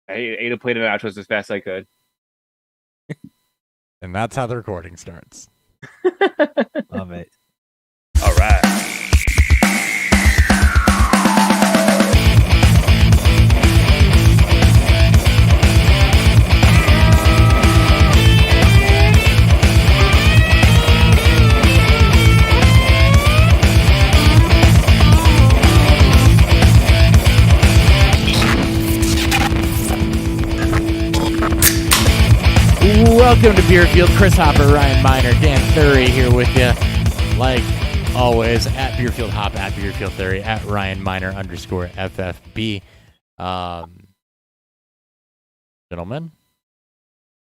I ate a plate of nachos as fast as I could. And that's how the recording starts. Love it. All right. Welcome to Beerfield. Chris Hopper, Ryan Miner, Dan Thury here with you. Like always, at Beerfield Hop, at Beerfield Thury, at Ryan Miner _FFB. Gentlemen.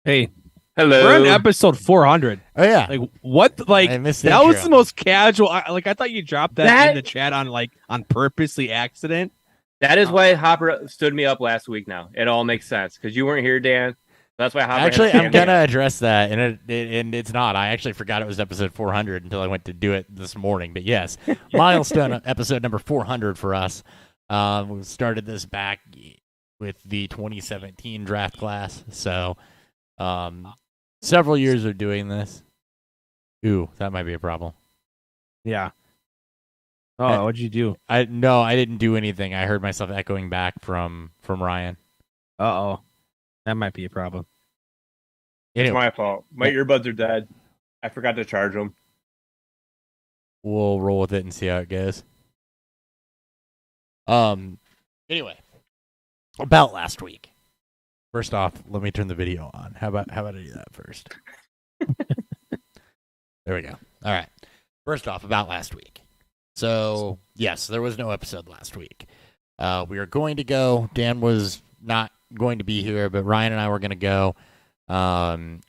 Hey, Hello. we're on episode 400. Oh, yeah. Like what? Like I missed that was intro. the most casual. I thought you dropped that in the chat on purposely accident. That is why Hopper stood me up last week now. It all makes sense because you weren't here, Dan. That's why Hopper Actually, had to I'm stand going to there. address that, and it's not. I actually forgot it was episode 400 until I went to do it this morning. But yes, milestone episode number 400 for us. We started this back with the 2017 draft class. So several years of doing this. Ooh, that might be a problem. Yeah. Oh, what'd you do? I didn't do anything. I heard myself echoing back from Ryan. Oh, that might be a problem. It's Anyway, my fault. My earbuds are dead. I forgot to charge them. we'll roll with it and see how it goes. Anyway, about last week. First off, let me turn the video on. How about I do that first? There we go. All right. First off, about last week. So, yes, there was no episode last week. We were going to go. Dan was not going to be here, but Ryan and I were going to go.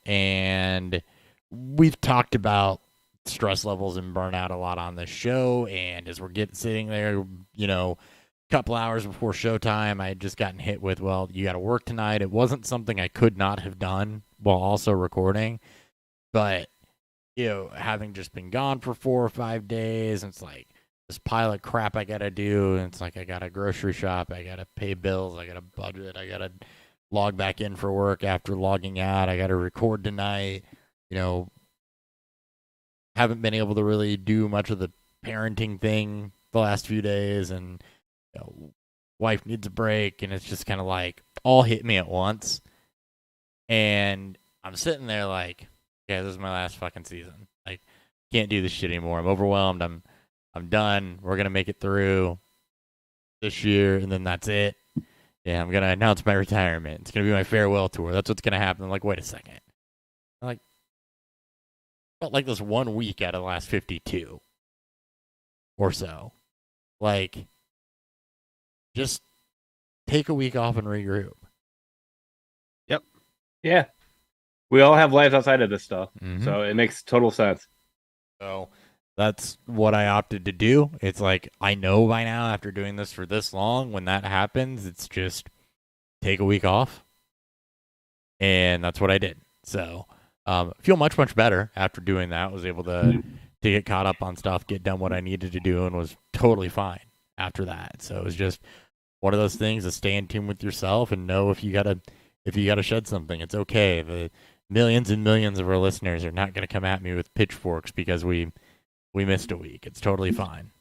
And we've talked about stress levels and burnout a lot on this show. And as we're sitting there, a couple hours before showtime, I had just gotten hit with, well, you got to work tonight. It wasn't something I could not have done while also recording. But, having just been gone for 4 or 5 days, it's like this pile of crap I got to do. And it's like I got to grocery shop. I got to pay bills. I got to budget. I got to log back in for work after logging out. I got to record tonight. Haven't been able to really do much of the parenting thing the last few days, and wife needs a break, and it's just kind of like all hit me at once. And I'm sitting there like, okay, this is my last fucking season. Like, can't do this shit anymore. I'm overwhelmed. I'm done. We're gonna make it through this year, and then that's it. Yeah, I'm gonna announce my retirement. It's gonna be my farewell tour. That's what's gonna happen. I'm like, wait a second. I'm like, felt like this 1 week out of the last 52 or so. Like, just take a week off and regroup. Yeah. We all have lives outside of this stuff. Mhm. So it makes total sense. So that's what I opted to do. It's like, I know by now after doing this for this long, when that happens, it's just take a week off. And that's what I did. So feel much, much better after doing that. Was able to get caught up on stuff, get done what I needed to do, and was totally fine after that. So it was just one of those things to stay in tune with yourself and know if you gotta shed something, it's okay. The millions and millions of our listeners are not gonna come at me with pitchforks because we missed a week. It's totally fine.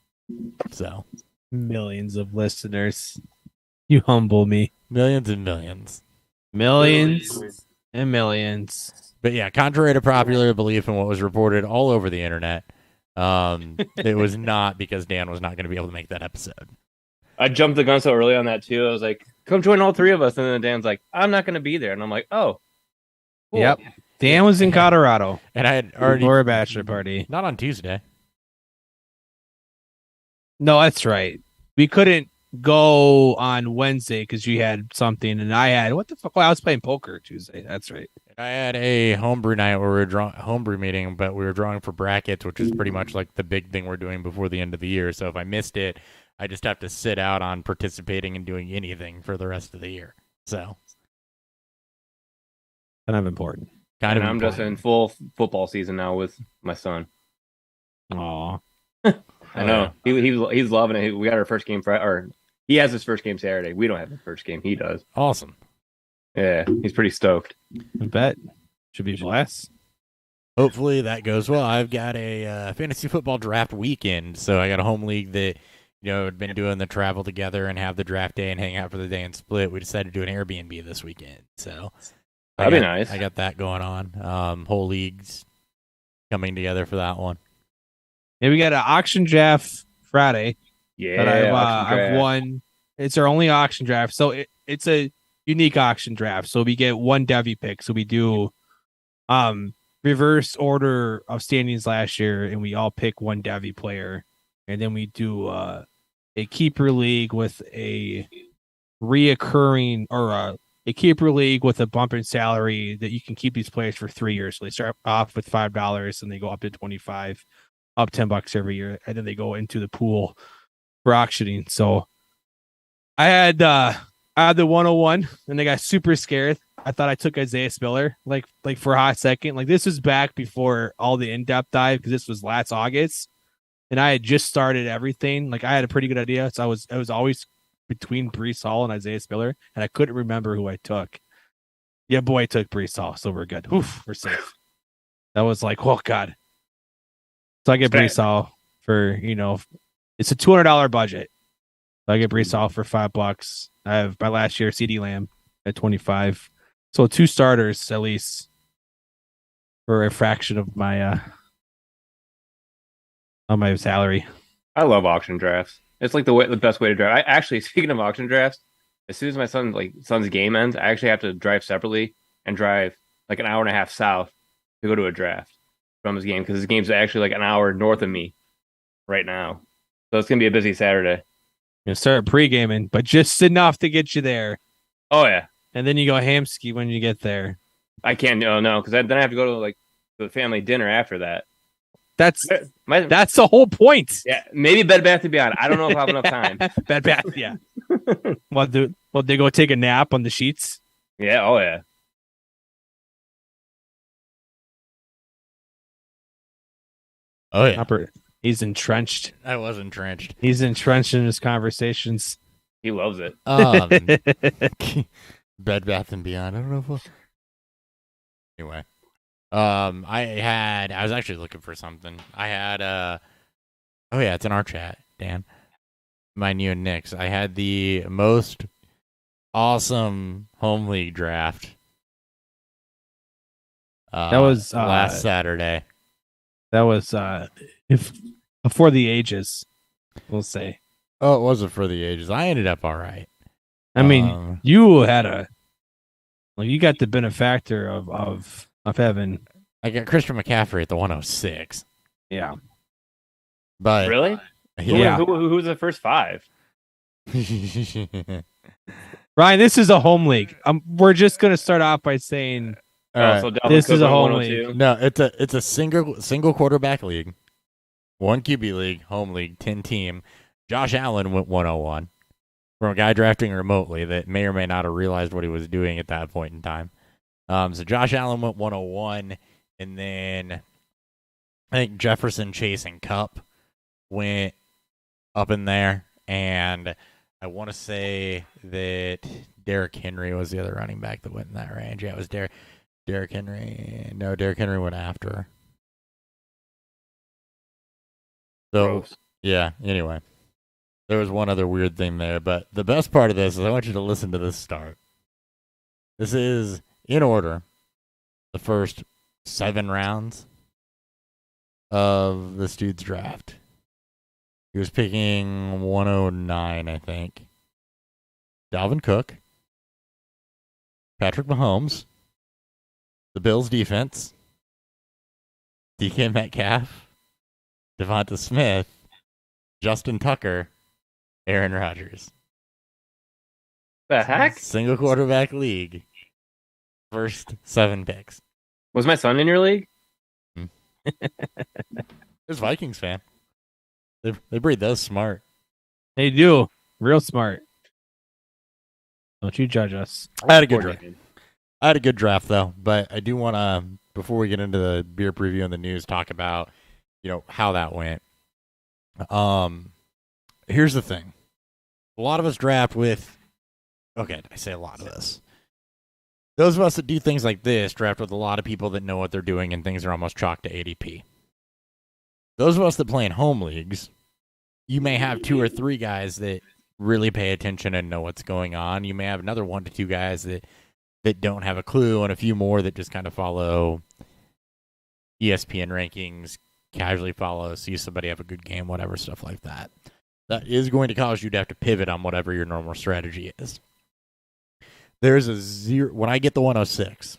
So Millions of listeners. You humble me. millions and millions. Millions and millions. But yeah, contrary to popular belief and what was reported all over the internet, it was not because Dan was not going to be able to make that episode. I jumped the gun so early on that too. I was like, come join all three of us. And then Dan's like, I'm not going to be there. And I'm like, oh. Cool. Yep. Dan was in Colorado And I had already for a bachelor party. not on Tuesday. No, that's right. We couldn't go on Wednesday because you had something, and I had what the fuck? Well, I was playing poker Tuesday. That's right. I had a homebrew night where we were homebrew meeting, but we were drawing for brackets, which is pretty much like the big thing we're doing before the end of the year. So if I missed it, I just have to sit out on participating and doing anything for the rest of the year. So Kind of important. kind And of I'm just in full football season now with my son. Aw. I know. He's loving it. We got our first game Friday, or he has his first game Saturday. We don't have the first game. He does. Awesome. Yeah, he's pretty stoked. I bet. Should be blessed. Hopefully that goes well. I've got a fantasy football draft weekend, so I got a home league that had been doing the travel together and have the draft day and hang out for the day and split. We decided to do an Airbnb this weekend, so That'd be nice. I got that going on. Whole leagues coming together for that one. Yeah, we got an auction draft Friday. Yeah, that auction I've draft. won. It's our only auction draft, so it's a unique auction draft. So we get one Devy pick. So we do reverse order of standings last year, and we all pick one Devy player, and then we do a keeper league with a reoccurring or a keeper league with a bump in salary that you can keep these players for 3 years. So they start off with $5 and they go up to 25, up $10 every year, and then they go into the pool for auctioning. So I had the 101 and they got super scared. I thought I took Isaiah Spiller like for a hot second. Like this was back before all the in-depth dive because this was last August and I had just started everything. Like I had a pretty good idea. So I was always between Brees Hall and Isaiah Spiller and I couldn't remember who I took. Yeah, boy, I took Brees Hall, so we're good. Oof, we're safe. That was like, oh God. So I get Brees Hall for, it's a $200 budget. So I get Brees Hall for $5. I have my last year CD Lamb at 25. So 2 starters at least for a fraction of my on my salary. I love auction drafts. It's like the best way to draft. I actually, speaking of auction drafts, as soon as my son's game ends, I actually have to drive separately and drive like an hour and a half south to go to a draft from his game because his game's actually like an hour north of me right now. So it's gonna be a busy Saturday. You start pre-gaming, but just enough to get you there. Oh yeah, and then you go hamski when you get there. I can't. No, because then I have to go to like the family dinner after that. That's the whole point. Yeah, maybe Bed Bath & Beyond. I don't know if I have enough time. Bed Bath, yeah. Well, they go take a nap on the sheets. Yeah. Oh yeah. Oh yeah. He's entrenched. I was entrenched. He's entrenched in his conversations. He loves it. Bed Bath and Beyond. I don't know if anyway. I was actually looking for something. I had oh yeah, it's in our chat, Dan. My new Knicks. I had the most awesome home league draft. That was last Saturday. That was if before the ages, we'll say. Oh, it wasn't for the ages. I ended up all right. I mean, you had you got the benefactor of heaven. I got Christian McCaffrey at the 106. Yeah. But really? Yeah. Who was the first 5? Ryan, this is a home league. We're just gonna start off by saying so this is a home league. No, it's a single quarterback league, 1 QB league, home league, 10 team. Josh Allen went 101 from a guy drafting remotely that may or may not have realized what he was doing at that point in time. So Josh Allen went 101, and then I think Jefferson, Chase, and Kupp went up in there, and I want to say that Derrick Henry was the other running back that went in that range. Yeah, it was Derrick Henry. No, Derrick Henry went after. So, gross. Yeah, anyway. There was one other weird thing there, but the best part of this is I want you to listen to this start. This is, in order, the first 7 rounds of this dude's draft. He was picking 109, I think. Dalvin Cook, Patrick Mahomes, the Bills defense, DK Metcalf, Devonta Smith, Justin Tucker, Aaron Rodgers. The heck? Single quarterback league. First 7 picks. Was my son in your league? There's Vikings fan. They breed those smart. They do. Real smart. Don't you judge us. I had a good draft though, but I do want to, before we get into the beer preview and the news, talk about how that went. Here's the thing. A lot of us draft with, okay, I say a lot of us. Those of us that do things like this draft with a lot of people that know what they're doing and things are almost chalked to ADP. Those of us that play in home leagues, you may have 2 or 3 guys that really pay attention and know what's going on. You may have another 1 to 2 guys that don't have a clue, and a few more that just kind of follow ESPN rankings, casually follow, see somebody have a good game, whatever, stuff like that. That is going to cause you to have to pivot on whatever your normal strategy is. There's a 0. When I get the 106,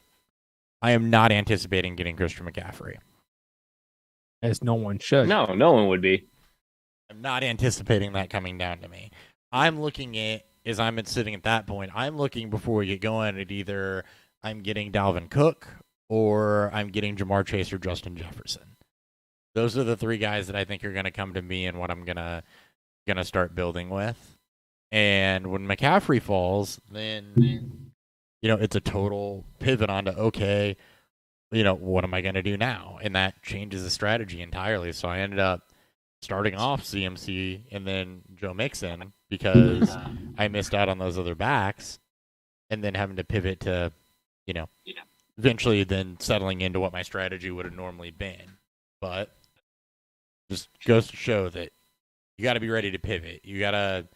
I am not anticipating getting Christian McCaffrey. As no one should. No one would be. I'm not anticipating that coming down to me. I'm looking at, as I'm sitting at that point, I'm looking before we get going at either I'm getting Dalvin Cook or I'm getting Jamar Chase or Justin Jefferson. Those are the 3 guys that I think are going to come to me and what I'm gonna start building with. And when McCaffrey falls, then it's a total pivot onto, okay, what am I going to do now? And that changes the strategy entirely. So I ended up starting off CMC and then Joe Mixon because I missed out on those other backs, and then having to pivot to, eventually then settling into what my strategy would have normally been. But just goes to show that you got to be ready to pivot. You got to,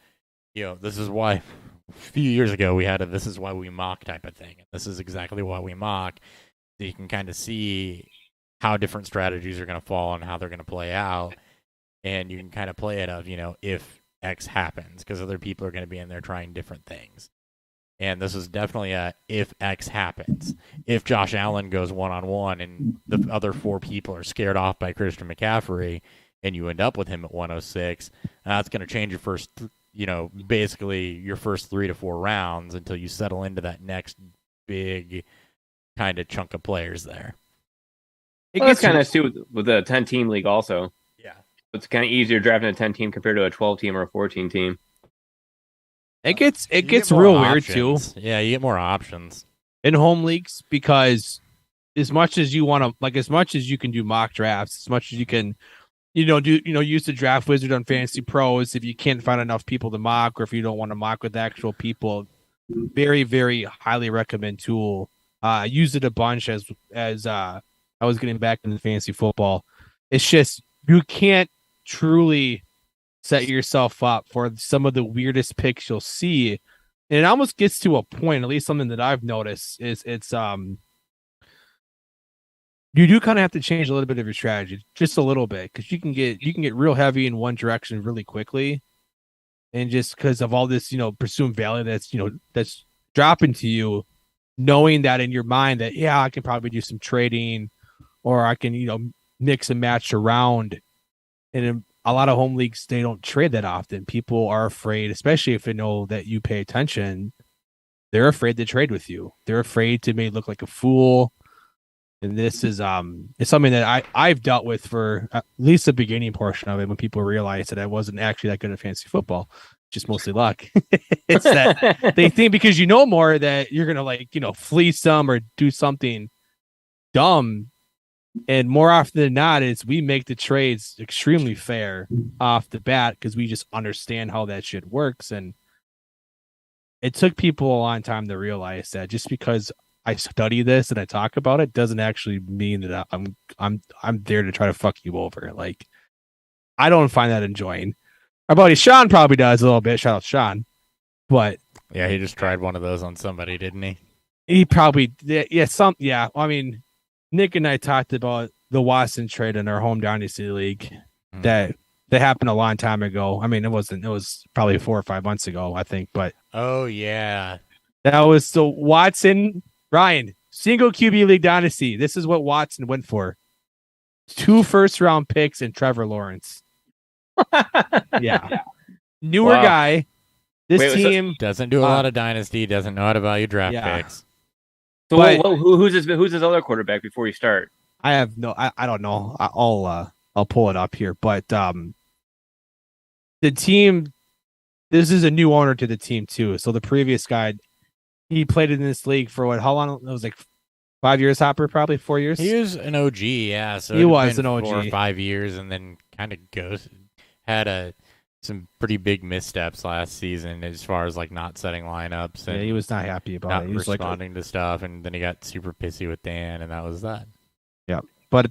this is why a few years ago we had a "this is why we mock" type of thing. And this is exactly why we mock. So you can kind of see how different strategies are going to fall and how they're going to play out. And you can kind of play it of, if X happens, because other people are going to be in there trying different things. And this is definitely a if X happens. If Josh Allen goes one-on-one and the other 4 people are scared off by Christian McCaffrey and you end up with him at 106, that's going to change your first, basically your first 3 to 4 rounds until you settle into that next big kind of chunk of players there. It gets kind of too with a 10-team league also. Yeah. It's kind of easier drafting a 10-team compared to a 12-team or a 14-team. It gets real weird too. Yeah, you get more options in home leagues because as much as you want to, as much as you can do mock drafts, as much as you can, use the draft wizard on Fantasy Pros. If you can't find enough people to mock, or if you don't want to mock with actual people, very, very highly recommend tool. Use it a bunch as I was getting back into fantasy football. It's just you can't truly set yourself up for some of the weirdest picks you'll see. And it almost gets to a point, at least something that I've noticed, is it's you do kind of have to change a little bit of your strategy, just a little bit, because you can get real heavy in one direction really quickly. And just because of all this, presumed value that's dropping to you, knowing that in your mind that, yeah, I can probably do some trading or I can, mix and match around. And in a lot of home leagues, they don't trade that often. People are afraid, especially if they know that you pay attention, they're afraid to trade with you. They're afraid to make look like a fool. And this is it's something that I've dealt with for at least the beginning portion of it when people realized that I wasn't actually that good at fantasy football. Just mostly luck. It's that they think because you know more that you're gonna fleece them or do something dumb. And more often than not, we make the trades extremely fair off the bat because we just understand how that shit works. And it took people a long time to realize that just because I study this and I talk about it doesn't actually mean that I'm there to try to fuck you over. Like, I don't find that enjoying. Our buddy Sean probably does a little bit. Shout out Sean. But yeah, he just tried one of those on somebody, didn't he? He probably yeah. I mean, Nick and I talked about the Watson trade in our home dynasty league that happened a long time ago. I mean, it was probably 4 or 5 months ago, I think. But oh yeah, that was the Watson Ryan single QB league dynasty. This is what Watson went for: 2 first-round picks and Trevor Lawrence. Yeah, newer guy. This team doesn't do a lot of dynasty. Doesn't know how to value draft picks. So who's his other quarterback before you start? I have I don't know. I'll pull it up here. But the team, this is a new owner to the team too. So the previous guy, he played in this league for how long? It was like 5 years, Hopper, probably 4 years. He was an OG, yeah. So he was an OG 4 or 5 years, and then kind of had a some pretty big missteps last season as far as like not setting lineups and Yeah, he was not happy about not it. He was responding to stuff, and then he got super pissy with Dan, and that was that. Yeah, but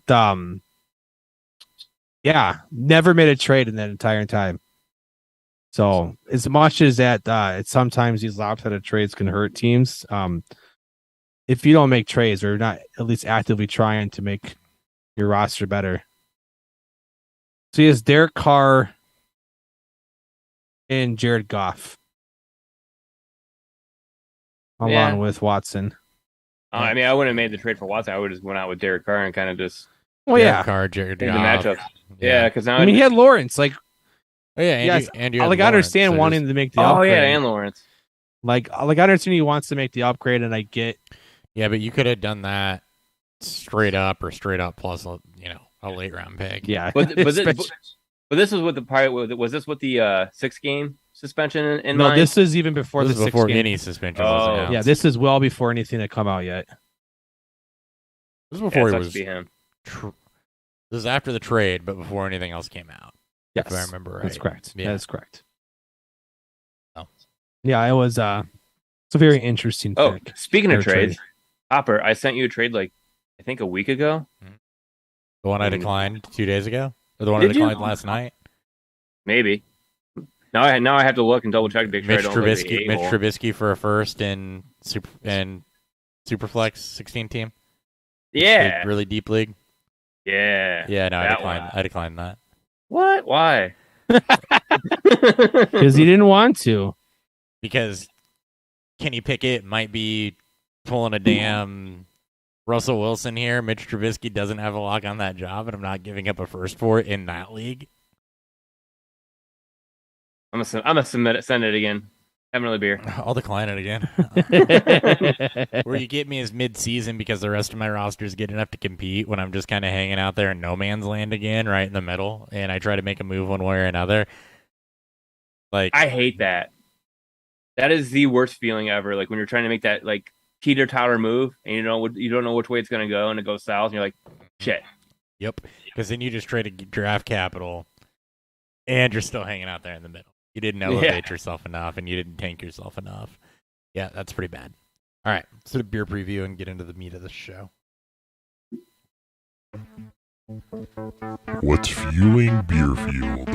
yeah, never made a trade in that entire time. So as much as that, it's sometimes these lopsided trades can hurt teams. If you don't make trades or not at least actively trying to make your roster better. So he has Derek Carr and Jared Goff along with Watson. I mean, I wouldn't have made the trade for Watson. I would have just went out with Derek Carr and kind of just Derek Carr, Jared the Goff. matchup. Yeah, because now I mean, he had Lawrence. Like, oh yeah, yes, Andy like I understand so wanting to make the upgrade. Oh yeah, and Lawrence. Like I understand he wants to make the upgrade, and I get. Yeah, but you could have done that straight up or straight up plus a late round pick. Yeah, but this was with the part. Was this with the 6-game suspension in no, mind? this is even before this the is before 6 game. any suspension was announced. Yeah, this is well before anything had come out yet. This is before he it was. Be him. This is after the trade, but before anything else came out. Yes, if I remember right. That's correct. Yeah. That's correct. Oh. Yeah, it was. It's a very interesting pick. Speaking of trades, Hopper, I sent you a trade like I think a week ago. The one I declined 2 days ago, or the one I declined last night. Maybe. Now I have to look and double check to make sure Mitch Trubisky for a first and Superflex 16 team. Yeah, really deep league. Yeah. Yeah, no, I declined that. What? Why? Because he didn't want to. Because Kenny Pickett might be pulling a damn Russell Wilson here. Mitch Trubisky doesn't have a lock on that job, and I'm not giving up a first for it in that league. I'm gonna send it again. Have another beer. I'll decline it again. Where you get me is mid-season because the rest of my roster is good enough to compete when I'm just kind of hanging out there in no man's land again, right in the middle, and I try to make a move one way or another. Like I hate that. That is the worst feeling ever. Like when you're trying to make that like teeter-totter move, and you don't know which way it's gonna go, and it goes south, and you're like, shit. Yep. Because then you just traded draft capital, and you're still hanging out there in the middle. You didn't elevate yourself enough, and you didn't tank yourself enough. Yeah, that's pretty bad. All right, let's do a beer preview and get into the meat of the show. What's fueling Beer Fueled?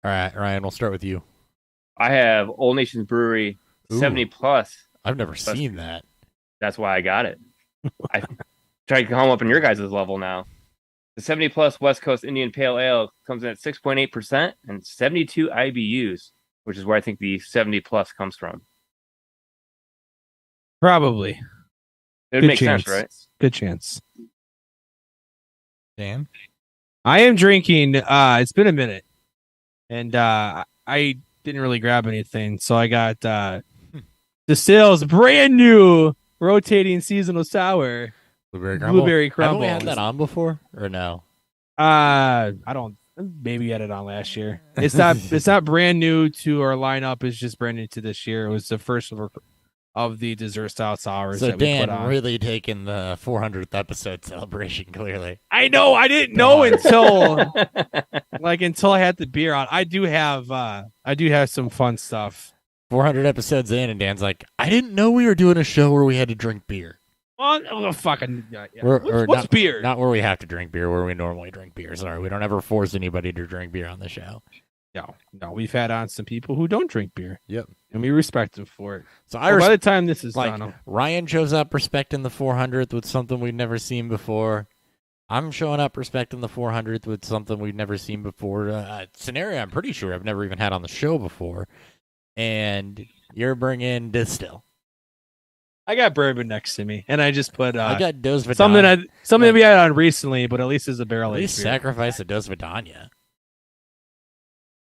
All right, Ryan, we'll start with you. I have Old Nation's Brewery 70 plus. I've never seen that. That's why I got it. I try to come up on your guys' level now. The 70 plus West Coast Indian Pale Ale comes in at 6.8% and 72 IBUs, which is where I think the 70 plus comes from. Probably. It would make sense, right? Good chance. Dan? I am drinking. It's been a minute, and I didn't really grab anything, so I got Distill's brand new rotating seasonal sour. Blueberry crumble. Haven't we had that on before, or no? I don't. Maybe we had it on last year. It's not. It's not brand new to our lineup. It's just brand new to this year. It was the first of the dessert style sours. So that we Dan put on. really taking the 400th episode celebration. Clearly, I know. I didn't know until until I had the beer on. I do have some fun stuff. 400 episodes in, and Dan's like, I didn't know we were doing a show where we had to drink beer. Oh, fucking yeah. What's beer? Not where we have to drink beer, where we normally drink beer. Sorry, we don't ever force anybody to drink beer on the show. No, we've had on some people who don't drink beer. Yep, and we respect them for it. So by the time this is like done, Ryan shows up respecting the 400th with something we've never seen before. I'm showing up respecting the 400th with something we've never seen before. Scenario I'm pretty sure I've never even had on the show before, and you're bringing Distill. I got bourbon next to me, and I just put I got Dos Vidania. something we had on recently, but at least it's a barrel aged. Sacrifice a Dos Vidania.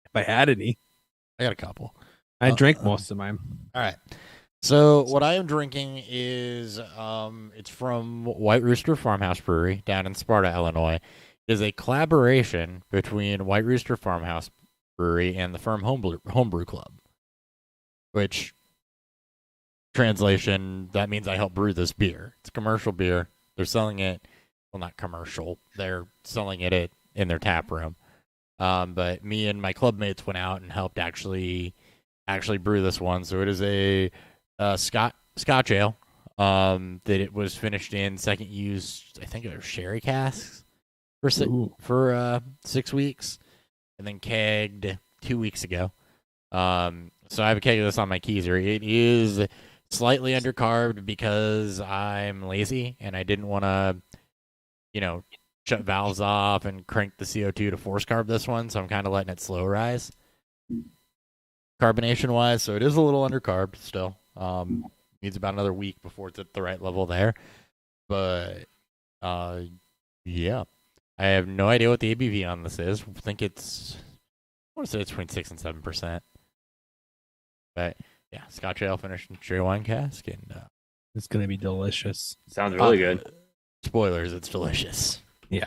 If I had any, I got a couple. I drank most of mine. All right. So what I am drinking is it's from White Rooster Farmhouse Brewery down in Sparta, Illinois. It is a collaboration between White Rooster Farmhouse Brewery and the Firm Homebrew Club, which translation, that means I help brew this beer. It's a commercial beer. They're selling it. Well, not commercial. They're selling it in their tap room. But me and my club mates went out and helped actually brew this one. So it is a Scotch ale that it was finished in second use. I think it was sherry casks for 6 weeks, and then kegged 2 weeks ago. So I have a keg of this on my keezer. It is slightly undercarbed because I'm lazy and I didn't want to, shut valves off and crank the CO2 to force carb this one. So I'm kind of letting it slow rise carbonation wise. So it is a little undercarbed still. Needs about another week before it's at the right level there. But yeah, I have no idea what the ABV on this is. I think I want to say it's between 6 and 7%. But yeah, Scotch ale finished in cherry wine cask, and It's gonna be delicious. Sounds really good. Spoilers, it's delicious. Yeah.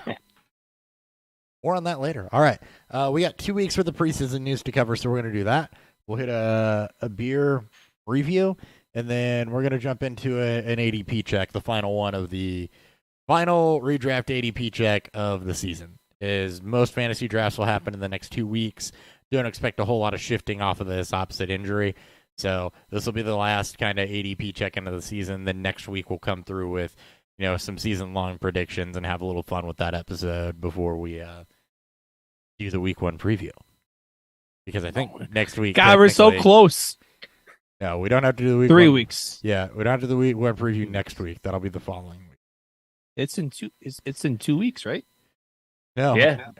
More on that later. All right. We got 2 weeks for the preseason news to cover, so we're going to do that. We'll hit a beer review, and then we're going to jump into an ADP check, the final one of the final redraft ADP check of the season. Is most fantasy drafts will happen in the next 2 weeks. Don't expect a whole lot of shifting off of this opposite injury. So this will be the last kind of ADP check into the season. Then next week we'll come through with some season-long predictions and have a little fun with that episode before we do the week 1 preview. Because I think next week... God, we're so close. No, we don't have to do the week 3 1. weeks. Yeah, we don't have to do the week 1 preview next week. That'll be the following week. It's in 2 weeks, right? No. Yeah.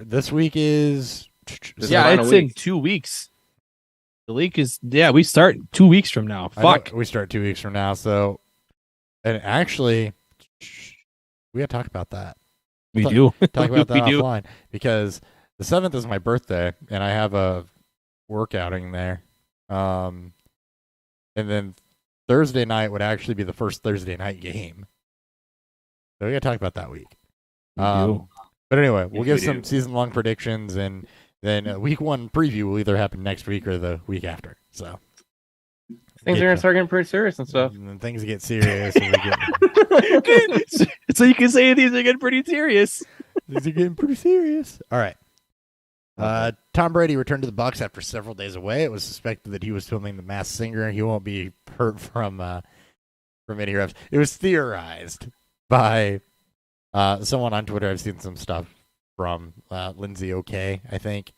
This week is... It's in 2 weeks. The league is... Yeah, we start 2 weeks from now. Fuck. We start 2 weeks from now, so... And actually, we got to talk about that. We do. Talk about that We do. offline. Because the 7th is my birthday, and I have a work outing there. And then Thursday night would actually be the first Thursday night game. So we got to talk about that week. But anyway, we'll give some season-long predictions, and then week 1 preview will either happen next week or the week after. So Things are going to start getting pretty serious and stuff. And then things get serious. And So you can say these are getting pretty serious. These are getting pretty serious. All right. Tom Brady returned to the Bucs after several days away. It was suspected that he was filming The Masked Singer. He won't be hurt from any reps. It was theorized by someone on Twitter. I've seen some stuff from Lindsay OK, I think,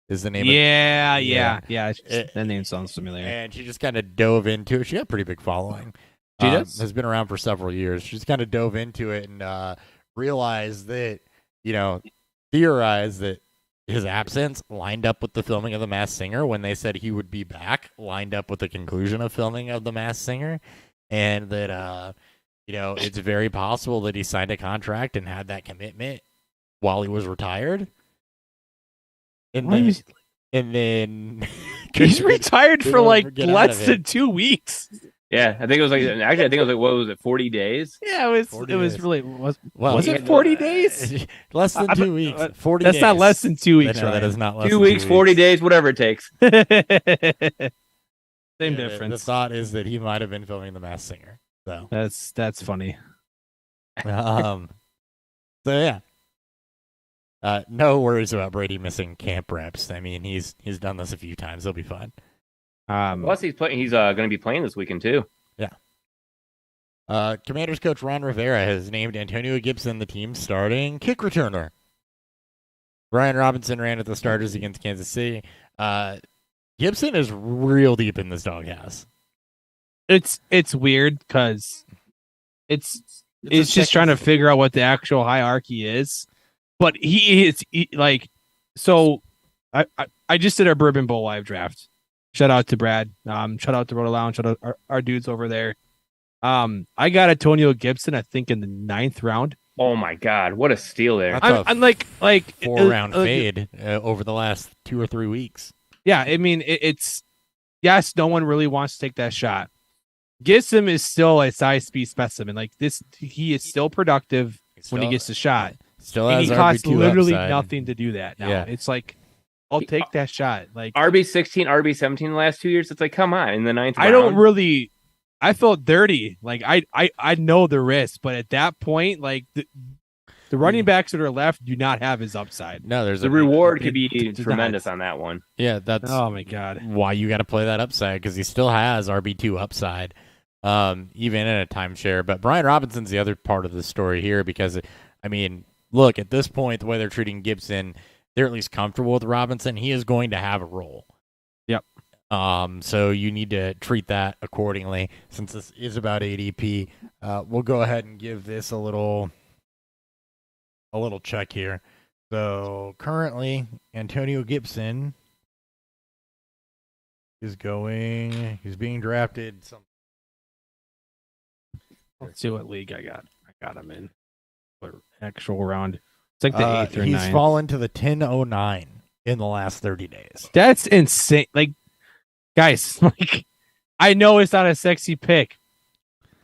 is the name. Yeah. That name sounds familiar. And she just kind of dove into it. She got a pretty big following. She does? Has been around for several years. She just kind of dove into it and realized that, theorized that his absence lined up with the filming of The Masked Singer when they said he would be back, lined up with the conclusion of filming of The Masked Singer, and that, it's very possible that he signed a contract and had that commitment while he was retired. And then he's retired for like less than 2 weeks. Yeah, I think it was what was it, 40 days? Yeah, it was days. really was it 40 days? Less than 2 weeks. 40 That's days. not less than 2 weeks, No, right? that is not less 2 than weeks, 2 40 days, whatever it takes. Same difference. The thought is that he might have been filming The Masked Singer. So that's funny. So yeah. No worries about Brady missing camp reps. I mean, he's done this a few times. He'll be fine. Plus, he's going to be playing this weekend too. Yeah. Commanders coach Ron Rivera has named Antonio Gibson the team's starting kick returner. Brian Robinson ran at the starters against Kansas City. Gibson is real deep in this doghouse. It's weird because it's just trying to figure out what the actual hierarchy is. But he so I just did our Bourbon Bowl live draft. Shout out to Brad. Shout out to Rhode Lounge. Shout out our dudes over there. I got Antonio Gibson, I think, in the 9th round. Oh my God, what a steal there! I'm like 4-round fade over the last 2 or 3 weeks. Yeah, I mean it's yes, no one really wants to take that shot. Gibson is still a size speed specimen. Like this, he is still productive when he gets the shot. Still And has he costs RB2 literally upside. nothing to do that now. Yeah. It's like I'll take that shot. Like RB16, RB17 the last 2 years. It's like, come on, in the ninth I round. don't really. I felt dirty. Like I know the risk, but at that point, like the running backs that are left do not have his upside. No, there's the reward could be tremendous on that one. Yeah, that's Oh my god, why you got to play that upside, because he still has RB2 upside, even in a timeshare. But Brian Robinson's the other part of the story here, because I mean, look, at this point, the way they're treating Gibson, they're at least comfortable with Robinson. He is going to have a role. Yep. So you need to treat that accordingly. Since this is about ADP, we'll go ahead and give this a little check here. So currently, Antonio Gibson he's being drafted. let's see what league I got. I got him in for actual round. It's like the 8th or 9th. He's fallen to the 1009 in the last 30 days. That's insane. Like, guys, like, I know it's not a sexy pick,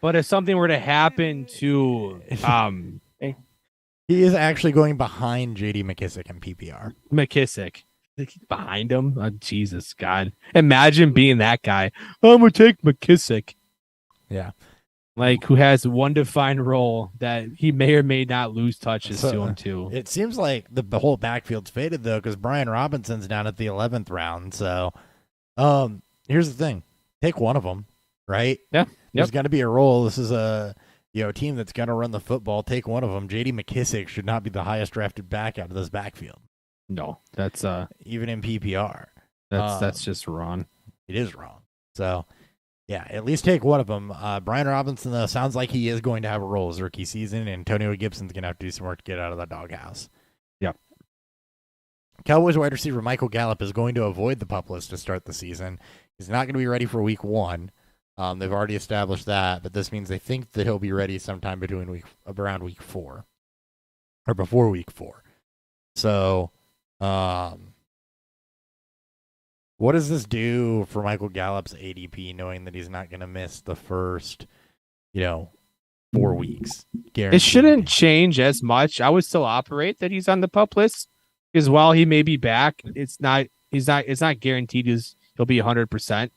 but if something were to happen to He is actually going behind J.D. McKissick in PPR. McKissick, behind him, oh, Jesus God! Imagine being that guy. I'm gonna take McKissick. Yeah, like who has one defined role that he may or may not lose touches to him too. It seems like the whole backfield's faded though, because Brian Robinson's down at the 11th round. So, here's the thing: take one of them, right? Yeah, there's got to be a role. This is a team that's going to run the football. Take one of them. J.D. McKissick should not be the highest drafted back out of this backfield. No, that's even in PPR. That's just wrong. It is wrong. So, yeah, at least take one of them. Brian Robinson, though, sounds like he is going to have a role his rookie season. Antonio Gibson's going to have to do some work to get out of the doghouse. Yep. Cowboys wide receiver Michael Gallup is going to avoid the PUP list to start the season. He's not going to be ready for week 1. They've already established that, but this means they think that he'll be ready sometime around week 4 or before week 4. So, what does this do for Michael Gallup's ADP, knowing that he's not going to miss the first, 4 weeks? Guaranteed. It shouldn't change as much. I would still operate that he's on the PUP list, because while he may be back, it's not guaranteed he'll be 100%.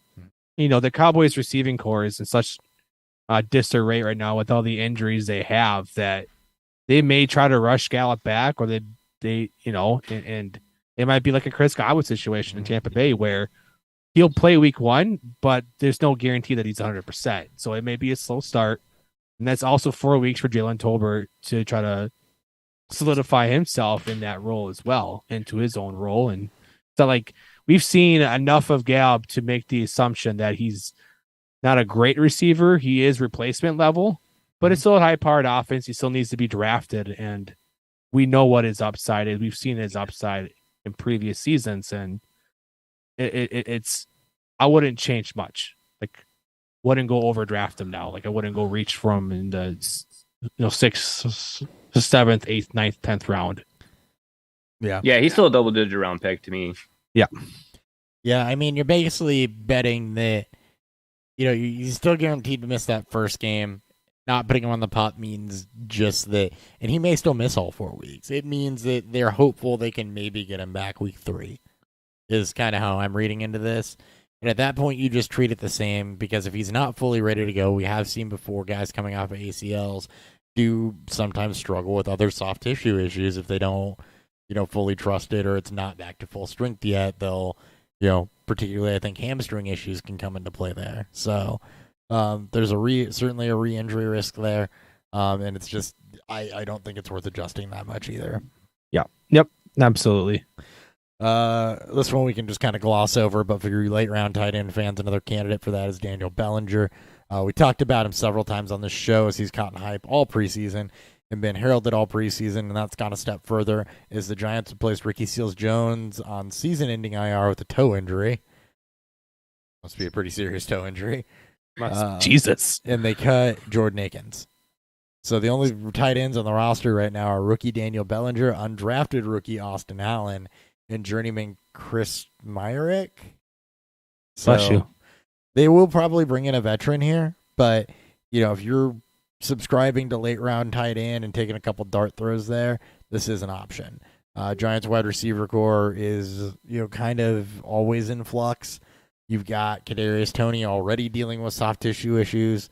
The Cowboys receiving core is in such disarray right now with all the injuries they have that they may try to rush Gallup back, or and it might be like a Chris Godwin situation in Tampa Bay where he'll play week 1, but there's no guarantee that he's 100%. So it may be a slow start. And that's also 4 weeks for Jalen Tolbert to try to solidify himself in that role as well, into his own role. And so, like, we've seen enough of Gallup to make the assumption that he's not a great receiver. He is replacement level, but it's still a high-powered offense. He still needs to be drafted, and we know what his upside is. We've seen his upside in previous seasons, and it's I wouldn't change much. Like, wouldn't go overdraft him now. Like, I wouldn't go reach for him in the 6th, 7th, 8th, 9th, 10th round. Yeah, he's still a double-digit round pick to me. Yeah. I mean, you're basically betting that you're still guaranteed to miss that first game. Not putting him on the PUP means just that, and he may still miss all 4 weeks. It means that they're hopeful they can maybe get him back week 3, is kind of how I'm reading into this. And at that point, you just treat it the same, because if he's not fully ready to go, we have seen before guys coming off of ACLs do sometimes struggle with other soft tissue issues if they don't, fully trust it, or it's not back to full strength yet. They'll, particularly I think hamstring issues can come into play there. So, there's certainly a re-injury risk there, and it's just I don't think it's worth adjusting that much either. Yeah. Yep. Absolutely. This one we can just kind of gloss over, but for your late round tight end fans, another candidate for that is Daniel Bellinger. We talked about him several times on this show as he's caught in hype all preseason and been heralded all preseason, and that's gone a step further as the Giants replaced Ricky Seals-Jones on season-ending IR with a toe injury. Must be a pretty serious toe injury. Jesus. And they cut Jordan Akins. So the only tight ends on the roster right now are rookie Daniel Bellinger, undrafted rookie Austin Allen, and journeyman Chris Myrick. Bless you. They will probably bring in a veteran here, but if you're subscribing to late round tight end and taking a couple dart throws there, this is an option. Giants wide receiver core is kind of always in flux. You've got Kadarius Toney already dealing with soft tissue issues.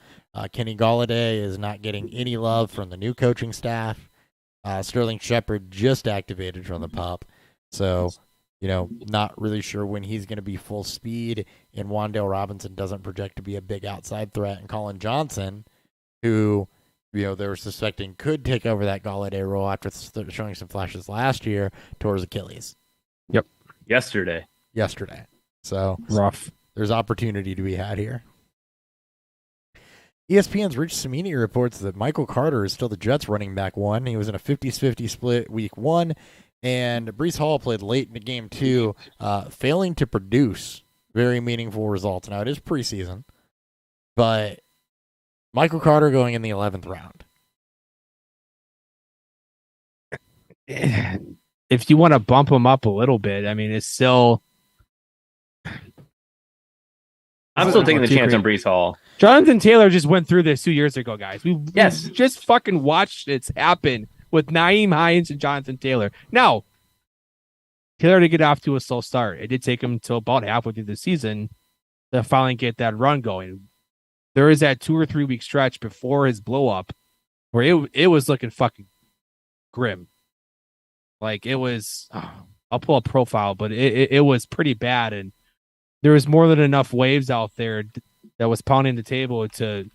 Kenny Golladay is not getting any love from the new coaching staff. Sterling Shepard just activated from the pup, so not really sure when he's going to be full speed. And Wan'Dale Robinson doesn't project to be a big outside threat. And Colin Johnson, who they were suspecting could take over that Golladay role after showing some flashes last year, tore his Achilles. Yep. Yesterday. So rough. There's opportunity to be had here. ESPN's Rich Cimini reports that Michael Carter is still the Jets running back one. He was in a 50-50 split week one, and Breece Hall played late in the game two, failing to produce very meaningful results. Now, it is preseason, but Michael Carter going in the 11th round. If you want to bump him up a little bit, I mean, it's still... I'm still taking the chance on Breece Hall. Jonathan Taylor just went through this 2 years ago, guys. We Yes. just fucking watched it happen with Nyheim Hines and Jonathan Taylor. Now, Taylor to get off to a slow start. It did take him until about halfway through the season to finally get that run going. There is that 2 or 3 week stretch before his blow up where it was looking fucking grim. Like it was, I'll pull a profile, but it was pretty bad. And there was more than enough waves out there that was pounding the table to,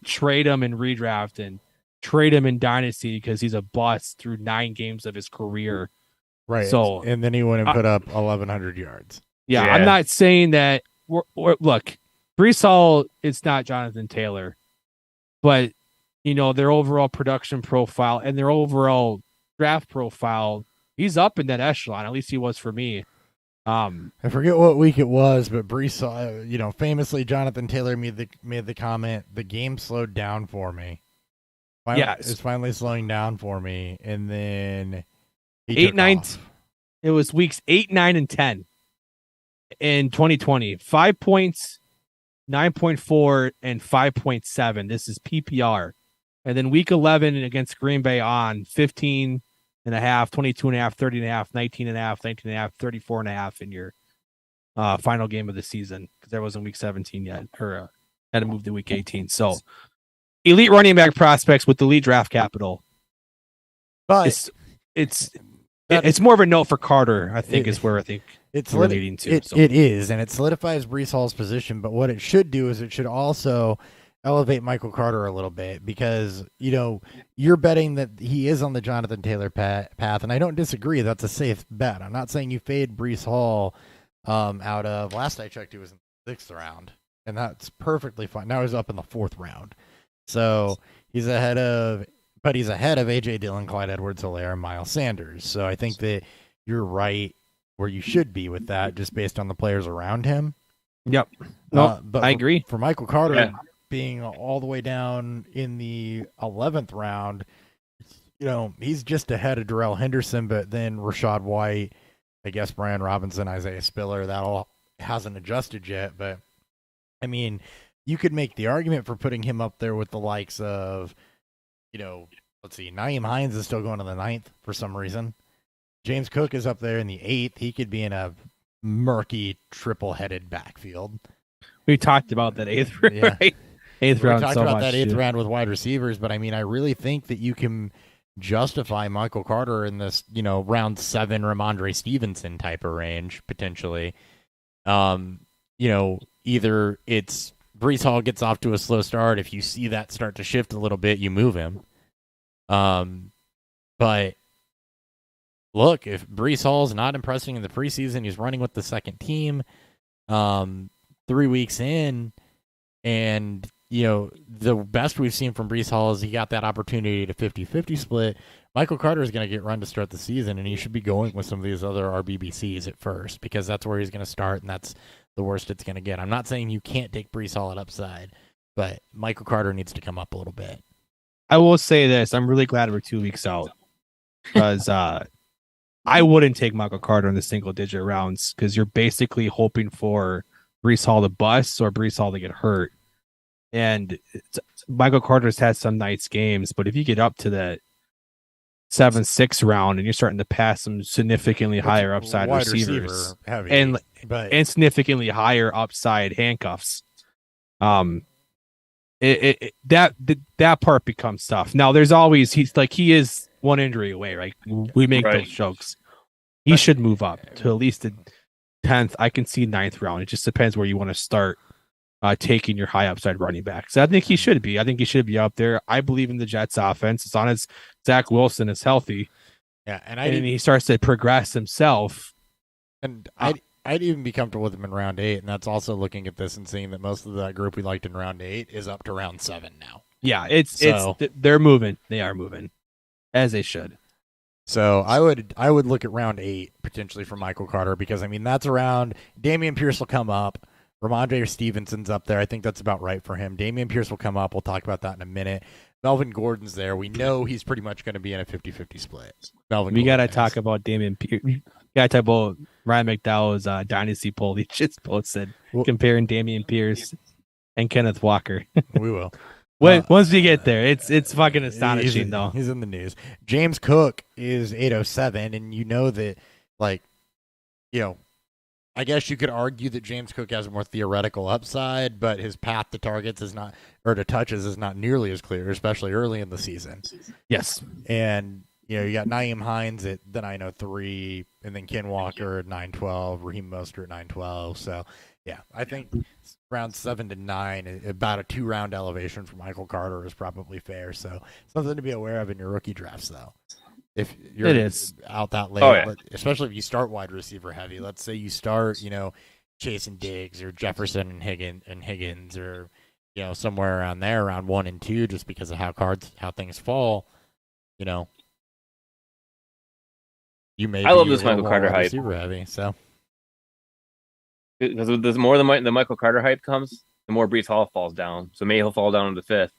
trade him in redraft and trade him in dynasty because he's a bust through 9 games of his career. Right. So, and then he went and put up 1,100 yards. Yeah, I'm not saying that. Look, Breece Hall, it's not Jonathan Taylor, but their overall production profile and their overall draft profile, he's up in that echelon. At least he was for me. I forget what week it was, but Breece, famously Jonathan Taylor made the comment, "The game slowed down for me." It's finally slowing down for me, and then 8, 9. It was weeks 8, 9, and 10 in 2020. 5 points, 9.4, and 5.7. This is PPR, and then week 11 against Green Bay on 15. and a half, 22 and a half, 30 and a half, 19 and a half, 19 and a half, 34 and a half in your final game of the season because there wasn't week 17 yet, or had to move to week 18. So elite running back prospects with elite draft capital. But it's more of a note for Carter, I think, is where I think it's we're leading to. It is, and it solidifies Breece Hall's position. But what it should do is it should also elevate Michael Carter a little bit because, you're betting that he is on the Jonathan Taylor path, and I don't disagree. That's a safe bet. I'm not saying you fade Breece Hall out of, last I checked, he was in the 6th round, and that's perfectly fine. Now he's up in the 4th round. So he's ahead of A.J. Dillon, Clyde Edwards-Helaire, and Miles Sanders. So I think that you're right where you should be with that just based on the players around him. Yep. No, but I agree. For Michael Carter, being all the way down in the 11th round, he's just ahead of Darrell Henderson, but then Rachaad White, I guess Brian Robinson, Isaiah Spiller, that all hasn't adjusted yet. But, I mean, you could make the argument for putting him up there with the likes of, let's see, Nyheim Hines is still going to the 9th for some reason. James Cook is up there in the 8th. He could be in a murky triple-headed backfield. We talked about that 8th round, right? 8th round. We talked about that 8th round with wide receivers, but I mean, I really think that you can justify Michael Carter in this, round 7 Ramondre Stevenson type of range potentially. Either it's Breece Hall gets off to a slow start. If you see that start to shift a little bit, you move him. But look, if Breece Hall's not impressing in the preseason, he's running with the second team. 3 weeks in, and the best we've seen from Breece Hall is he got that opportunity to 50-50 split. Michael Carter is going to get run to start the season, and he should be going with some of these other RBBCs at first because that's where he's going to start, and that's the worst it's going to get. I'm not saying you can't take Breece Hall at upside, but Michael Carter needs to come up a little bit. I will say this. I'm really glad we're 2 weeks out because I wouldn't take Michael Carter in the single-digit rounds because you're basically hoping for Breece Hall to bust or Breece Hall to get hurt. And Michael Carter's had some nice games, but if you get up to 7-6 round, and you're starting to pass some significantly higher upside wide receivers receiver heavy, and significantly higher upside handcuffs. That part becomes tough. Now, there's always he is one injury away, right? We make those jokes. He should move up to at least the 10th. I can see 9th round. It just depends where you want to start taking your high upside running back. So I think he should be. I think he should be up there. I believe in the Jets offense as long as Zach Wilson is healthy. Yeah, and he starts to progress himself. And I'd even be comfortable with him in round 8, and that's also looking at this and seeing that most of that group we liked in round 8 is up to round 7 now. Yeah, they're moving. They are moving, as they should. So I would look at round 8 potentially for Michael Carter, because I mean that's around Dameon Pierce will come up. Ramondre Stevenson's up there. I think that's about right for him. Dameon Pierce will come up. We'll talk about that in a minute. Melvin Gordon's there. We know he's pretty much going to be in a 50-50 split. We got to talk about Dameon Pierce. We got to talk about Ryan McDowell's dynasty poll he just posted comparing Dameon Pierce and Kenneth Walker. We will. Once we get there, it's fucking astonishing, though. He's in the news. James Cook is 807, and you know that, like, you know, I guess you could argue that James Cook has a more theoretical upside, but his path to targets is not, or to touches is not nearly as clear, especially early in the season. Yes. And, you know, you got Nyheim Hines at the 903, and then Ken Walker at 912, Raheem Mostert at 912. So, yeah, I think round 7 to 9, about a 2-round elevation for Michael Carter is probably fair. So, something to be aware of in your rookie drafts, though. If you're out that late, especially if you start wide receiver heavy. Let's say you start, you know, Chase and Diggs or Jefferson and Higgins, or, you know, somewhere around there, around 1 and 2, just because of how things fall. You know, you may. I love this Michael Carter hype. Receiver heavy, so because the more the Michael Carter hype comes, the more Breece Hall falls down. So maybe he'll fall down to the 5th.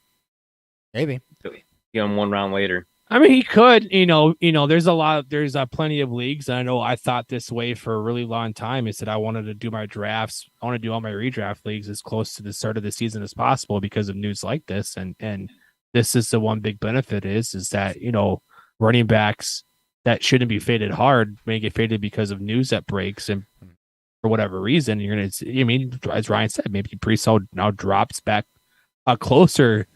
Maybe get him 1 round later. I mean, he could, there's plenty of leagues. I know I thought this way for a really long time. Is that I wanted to do my drafts. I want to do all my redraft leagues as close to the start of the season as possible because of news like this. And this is the one big benefit is that, running backs that shouldn't be faded hard may get faded because of news that breaks. And for whatever reason, you're going to, as Ryan said, maybe Breece now drops back closer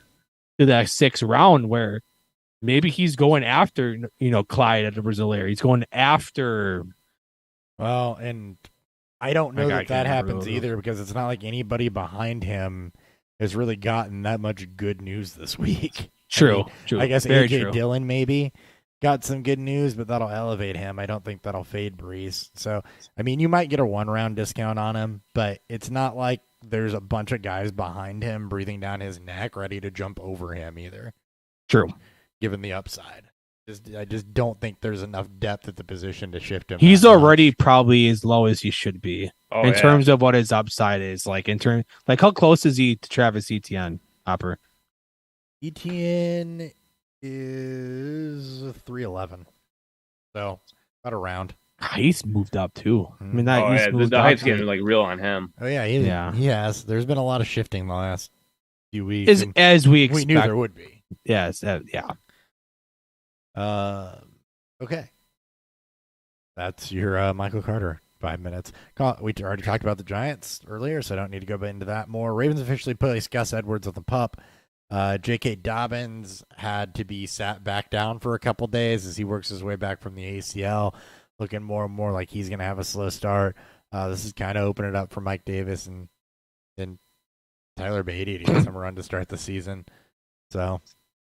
to that 6th round where maybe he's going after, Clyde at the Brazilier. He's going after. Well, and I don't know that happens either, because it's not like anybody behind him has really gotten that much good news this week. True. I guess A.J. Dillon maybe got some good news, but that'll elevate him. I don't think that'll fade Breece. So, I mean, you might get a 1-round discount on him, but it's not like there's a bunch of guys behind him breathing down his neck ready to jump over him either. True. Given the upside. I just don't think there's enough depth at the position to shift him. He's already probably as low as he should be in terms of what his upside is. How close is he to Travis Etienne, Hopper? Etienne is 311. So about a round. He's moved up too. I mean, the hype's getting real on him. Oh yeah, he has. There's been a lot of shifting the last few weeks. As we expect. We knew there would be. Yes, yeah. Okay. That's your Michael Carter 5 minutes. We already talked about the Giants earlier, so I don't need to go into that more. Ravens officially placed Gus Edwards on the PUP. J.K. Dobbins had to be sat back down for a couple days as he works his way back from the ACL, looking more and more like he's going to have a slow start. This is kind of opening it up for Mike Davis and Tyler Beatty to get some run to start the season. So,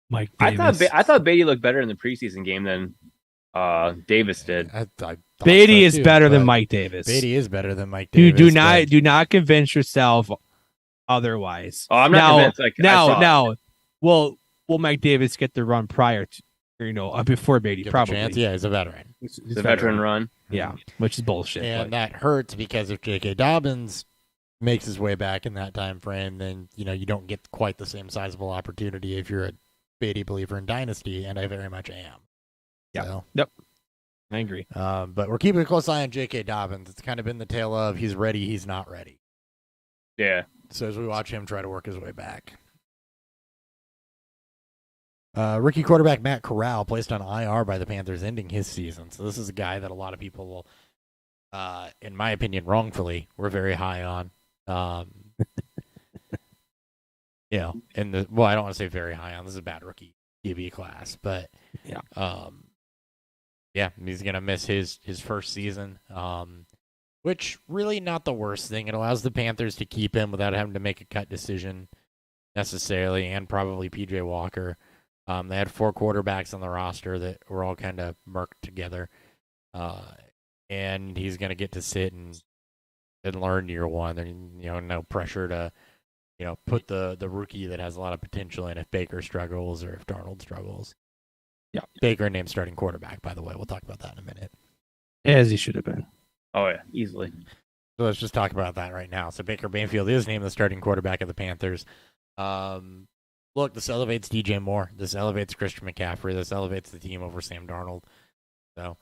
Mike Davis. I thought Beatty looked better in the preseason game than Davis did. Beatty is better than Mike Davis. Beatty is better than Mike Davis. Do not convince yourself otherwise. Oh, I'm not convinced. Now, will Mike Davis get the run prior to before Beatty? Probably. Yeah, he's a veteran. It's a veteran run. Yeah, which is bullshit. And that hurts because if J.K. Dobbins makes his way back in that time frame, then you don't get quite the same sizable opportunity if you're a Beatty believer in Dynasty, and I very much am. Yeah. So, yep. I agree. But we're keeping a close eye on J.K. Dobbins. It's kind of been the tale of he's ready, he's not ready. Yeah. So as we watch him try to work his way back. Rookie quarterback Matt Corral placed on IR by the Panthers, ending his season. So this is a guy that a lot of people will, in my opinion, wrongfully, were very high on. In the I don't want to say very high on. This is a bad rookie QB class, but he's gonna miss his first season. Which really not the worst thing. It allows the Panthers to keep him without having to make a cut decision necessarily, and probably PJ Walker. They had 4 quarterbacks on the roster that were all kind of murked together, and he's gonna get to sit and learn year one. And no pressure to put the rookie that has a lot of potential in if Baker struggles or if Darnold struggles. Yeah, Baker named starting quarterback, by the way. We'll talk about that in a minute. As he should have been. Oh yeah, easily. So let's just talk about that right now. So Baker Mayfield is named the starting quarterback of the Panthers. Look, this elevates DJ Moore. This elevates Christian McCaffrey. This elevates the team over Sam Darnold. So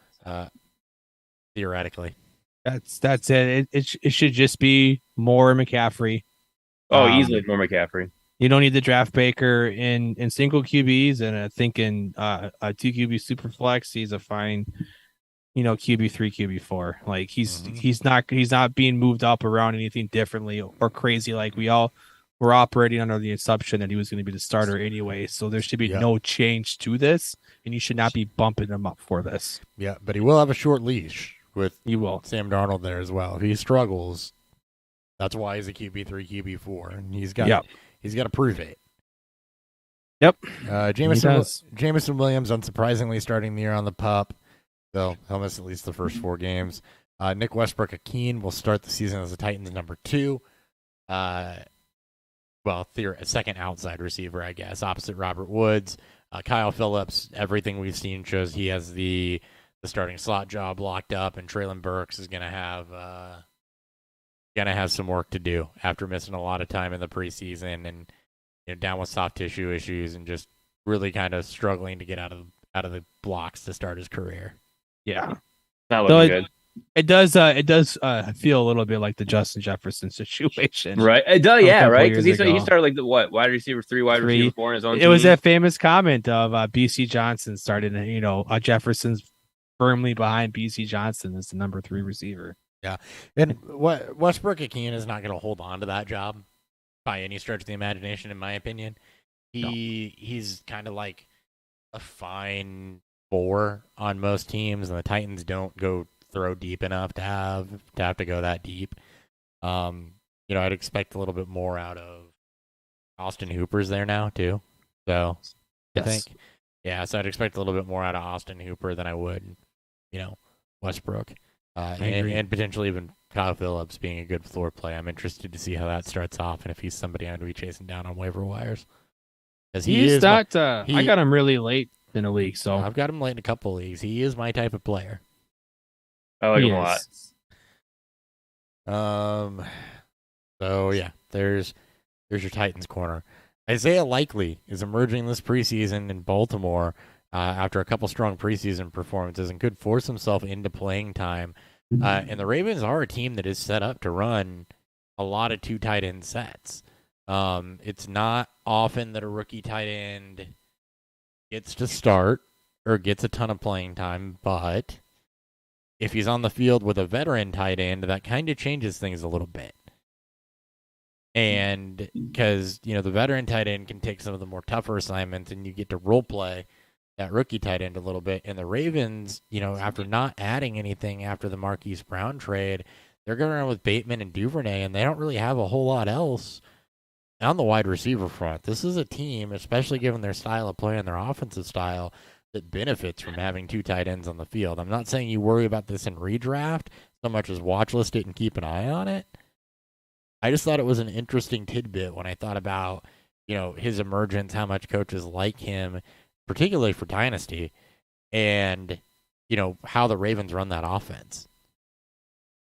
theoretically, that's it. It should just be Moore and McCaffrey. Oh, easily more McCaffrey. You don't need to draft Baker in single QBs, and I think in a 2 QB super flex, he's a fine, QB3, QB4. Like he's not being moved up around anything differently or crazy. Like we all were operating under the assumption that he was going to be the starter anyway. So there should be no change to this, and you should not be bumping him up for this. Yeah, but he will have a short leash with Sam Darnold there as well. If he struggles, that's why he's a QB3, QB4, and he's got to prove it. Yep. Jameson Williams, unsurprisingly, starting the year on the PUP, so he'll miss at least the first 4 games. Nick Westbrook-Akeen will start the season as the Titans' number 2. A second outside receiver, I guess, opposite Robert Woods. Kyle Phillips, everything we've seen shows he has the starting slot job locked up, and Traylon Burks is gonna have some work to do after missing a lot of time in the preseason and down with soft tissue issues and just really kind of struggling to get out of the blocks to start his career. Yeah, not looking good. It does feel a little bit like the Justin Jefferson situation, right? It does, yeah, right. Because he started like the wide receiver 3, wide receiver 4 in his own. It was that famous comment of BC Johnson started. Jefferson's firmly behind BC Johnson as the number 3 receiver. Yeah, and Westbrook-Akeen is not going to hold on to that job by any stretch of the imagination, in my opinion. He's kind of like a fine 4 on most teams, and the Titans don't go throw deep enough to have to go that deep. I'd expect a little bit more out of Austin Hooper's there now too. So yes. I think, so I'd expect a little bit more out of Austin Hooper than I would, Westbrook. And potentially even Kyle Phillips being a good floor play. I'm interested to see how that starts off and if he's somebody I'm going to be chasing down on waiver wires. I got him really late in the league, so I've got him late in a couple leagues. He is my type of player. I like him a lot. So yeah, there's your Titans corner. Isaiah Likely is emerging this preseason in Baltimore after a couple strong preseason performances and could force himself into playing time. And the Ravens are a team that is set up to run a lot of 2 tight end sets. It's not often that a rookie tight end gets to start or gets a ton of playing time, but if he's on the field with a veteran tight end, that kind of changes things a little bit. And because, the veteran tight end can take some of the more tougher assignments and you get to role play that rookie tight end a little bit. And the Ravens, after not adding anything after the Marquise Brown trade, they're going to run with Bateman and Duvernay, and they don't really have a whole lot else on the wide receiver front. This is a team, especially given their style of play and their offensive style, that benefits from having 2 tight ends on the field. I'm not saying you worry about this in redraft so much as watch list it and keep an eye on it. I just thought it was an interesting tidbit when I thought about, his emergence, how much coaches like him, particularly for Dynasty, and, how the Ravens run that offense.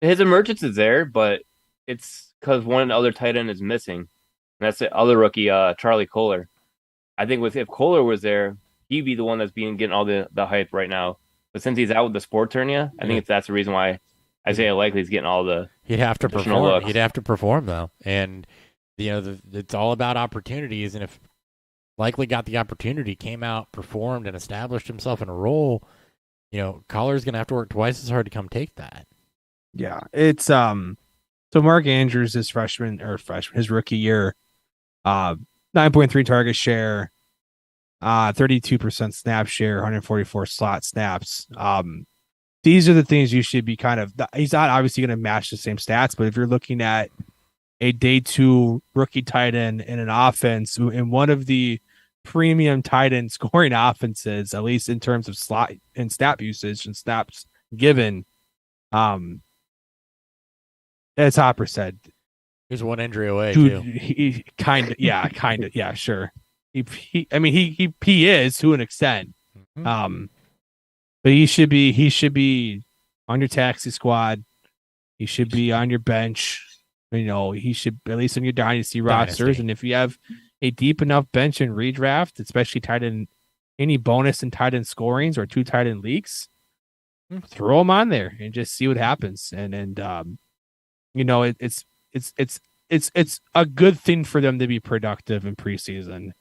His emergence is there, but it's because one other tight end is missing. And that's the other rookie, Charlie Kohler. I think if Kohler was there, he'd be the one that's getting all the hype right now. But since he's out with the sports hernia, I think that's the reason why Isaiah Likely's getting all the. He'd have to perform. Looks. He'd have to perform though, and it's all about opportunities. And if likely got the opportunity, came out, performed, and established himself in a role, Collar's going to have to work twice as hard to come take that. Yeah, it's so Mark Andrews, his his rookie year, 9.3 target share, 32% snap share, 144 slot snaps. These are the things you should be he's not obviously going to match the same stats, but if you're looking at a day 2 rookie tight end in an offense in one of the premium tight end scoring offenses, at least in terms of slot and snap usage and snaps given, as Hopper said, he's one injury away dude, too. he yeah, sure. He is to an extent. Mm-hmm. But he should be on your taxi squad. He should be on your bench. He should at least on your dynasty rosters. And if you have a deep enough bench in redraft, especially tight end, any bonus in tight end scorings or 2 tight end leagues, throw them on there and just see what happens. It's a good thing for them to be productive in preseason.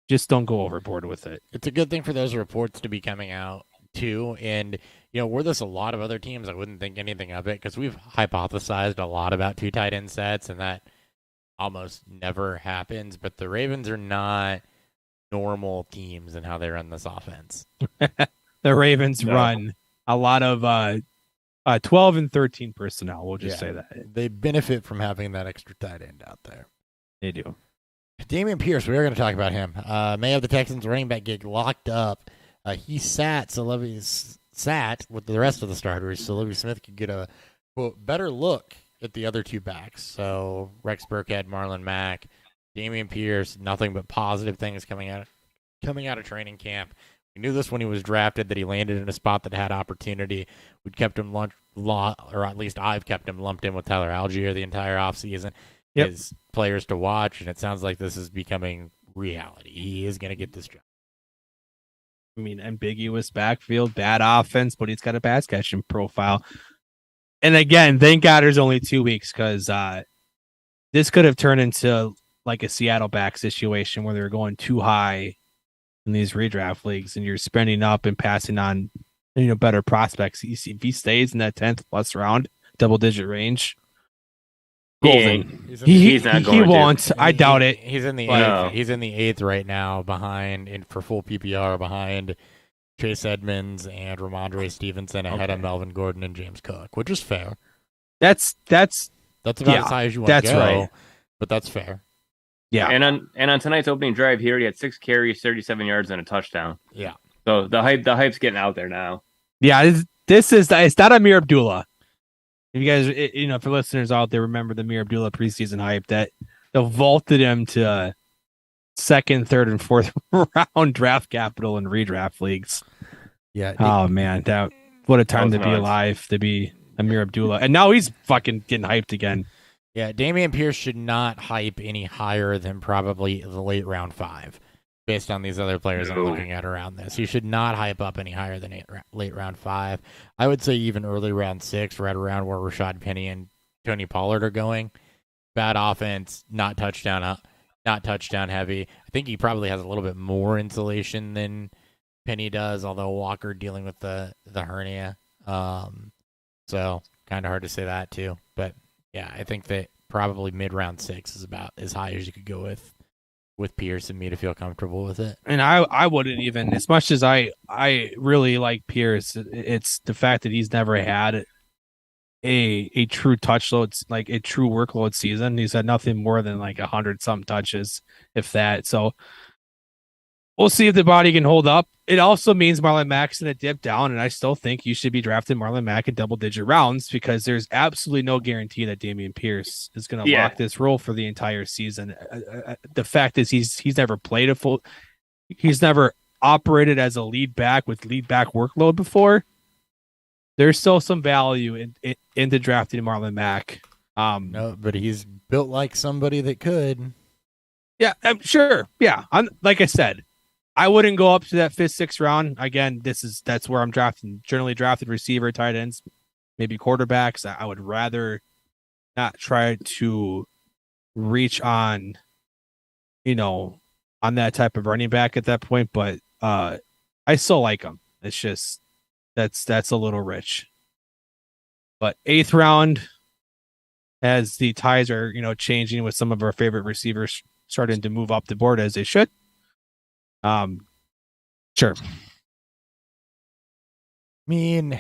Just don't go overboard with it. It's a good thing for those reports to be coming out too. And, were this a lot of other teams, I wouldn't think anything of it because we've hypothesized a lot about 2 tight end sets and that almost never happens. But the Ravens are not normal teams in how they run this offense. The Ravens run a lot of 12 and 13 personnel. We'll just say that. They benefit from having that extra tight end out there. They do. Dameon Pierce, we are going to talk about him. May have the Texans running back gig locked up. He sat with the rest of the starters, so Lovie Smith could get a quote better look at the other 2 backs. So Rex Burkhead, Marlon Mack, Dameon Pierce, nothing but positive things coming out of training camp. We knew this when he was drafted that he landed in a spot that had opportunity. We'd kept him or at least I've kept him lumped in with Tyler Algier the entire offseason. Yep. His players to watch, and it sounds like this is becoming reality. He is going to get this job. I mean, ambiguous backfield, bad offense, but he's got a pass catching profile. And again, thank God there's only 2 weeks because this could have turned into like a Seattle back situation where they're going too high in these redraft leagues and you're spending up and passing on better prospects. If he stays in that 10th plus round, double-digit range, golden. He's not going he to. won't. I doubt it. He's in the 8th. No. He's in the 8th right now, for full PPR behind Chase Edmonds and Ramondre Stevenson, ahead of Melvin Gordon and James Cook, which is fair. That's about as high as you want to go. Right. But that's fair. Yeah. And on tonight's opening drive, he already had 6 carries, 37 yards, and a touchdown. Yeah. So the hype's getting out there now. Yeah, it's not Amir Abdullah. If you guys, for listeners out there, remember the Amir Abdullah preseason hype that vaulted him to 2nd, 3rd, and 4th round draft capital in redraft leagues. Yeah. Oh man, what a time to be alive to be Amir Abdullah, and now he's fucking getting hyped again. Yeah, Dameon Pierce should not hype any higher than probably the late round 5. Based on these other players I'm looking at around this. You should not hype up any higher than late round 5. I would say even early round 6, right around where Rashad Penny and Tony Pollard are going. Bad offense, not touchdown heavy. I think he probably has a little bit more insulation than Penny does, although Walker dealing with the hernia. So kind of hard to say that too. But yeah, I think that probably mid round 6 is about as high as you could go with Pierce and me to feel comfortable with it. And I wouldn't even, as much as I really like Pierce, it's the fact that he's never had a true touchload, like a true workload season. He's had nothing more than like 100-something touches, if that. So we'll see if the body can hold up. It also means Marlon Mack's going to dip down, and I still think you should be drafting Marlon Mack in double-digit rounds because there's absolutely no guarantee that Dameon Pierce is going to lock this role for the entire season. The fact is he's never played he's never operated as a lead back with lead back workload before. There's still some value into drafting Marlon Mack. No, but he's built like somebody that could. Yeah, I'm sure. Yeah, like I said, I wouldn't go up to that 5th, 6th round. Again, that's where I'm generally drafted receiver, tight ends, maybe quarterbacks. I would rather not try to reach on on that type of running back at that point, but I still like him. It's just that's a little rich. But 8th round, as the ties are changing with some of our favorite receivers starting to move up the board as they should. Sure. I mean,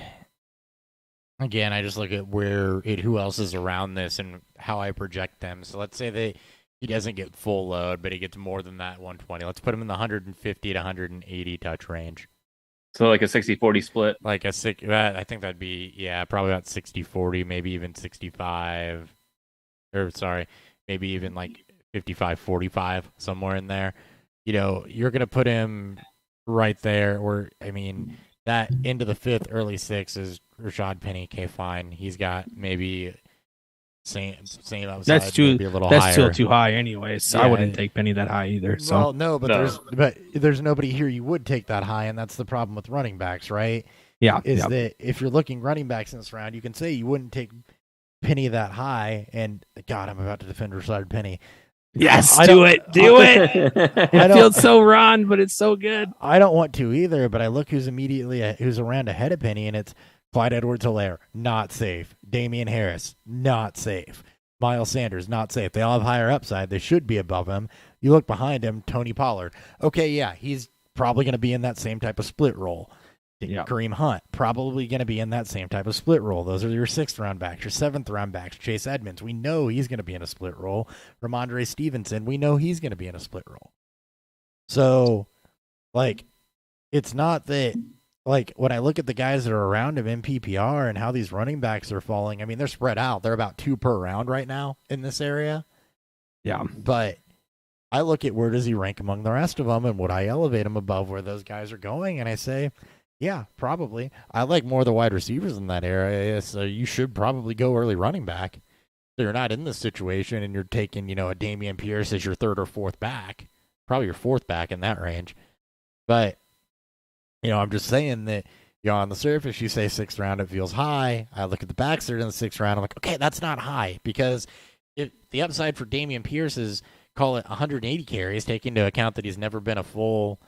again, I just look at who else is around this and how I project them. So let's say he doesn't get full load, but he gets more than that 120. Let's put him in the 150 to 180 touch range. So like a 60-40 split. Like I think that'd be, probably about 60-40, maybe even 65. Or sorry, maybe even like 55-45, somewhere in there. You're going to put him right there. Or, I mean, that into the 5th, early 6th is Rashad Penny. Okay, fine. He's got maybe same outside. That's too maybe a little that's higher. still too high anyways. So Yeah, I wouldn't take Penny that high either. So well, no, but there's nobody here you would take that high, and that's the problem with running backs, right? Yeah. That if you're looking running backs in this round, you can say you wouldn't take Penny that high, and God, I'm about to defend Rashad Penny. Yes, do it. It feels so wrong, but it's so good. I don't want to either, but I look who's around ahead of Penny, and it's Clyde Edwards-Helaire, not safe. Damian Harris, not safe. Miles Sanders, not safe. They all have higher upside. They should be above him. You look behind him, Tony Pollard. Okay, yeah, he's probably going to be in that same type of split role. Yeah. Kareem Hunt, probably going to be in that same type of split role. Those are your 6th round backs, your 7th round backs. Chase Edmonds, we know he's going to be in a split role. Ramondre Stevenson, we know he's going to be in a split role. So, it's not that, when I look at the guys that are around him in PPR and how these running backs are falling, I mean, they're spread out. They're about 2 per round right now in this area. Yeah. But I look at where does he rank among the rest of them, and would I elevate him above where those guys are going? And I say, yeah, probably. I like more of the wide receivers in that area, so you should probably go early running back. So you're not in this situation and you're taking, a Dameon Pierce as your 3rd or 4th back, probably your 4th back in that range. But, I'm just saying that, on the surface, you say 6th round, it feels high. I look at the backs that are in the 6th round, I'm like, okay, that's not high, because if the upside for Dameon Pierce is, call it 180 carries, taking into account that he's never been a full,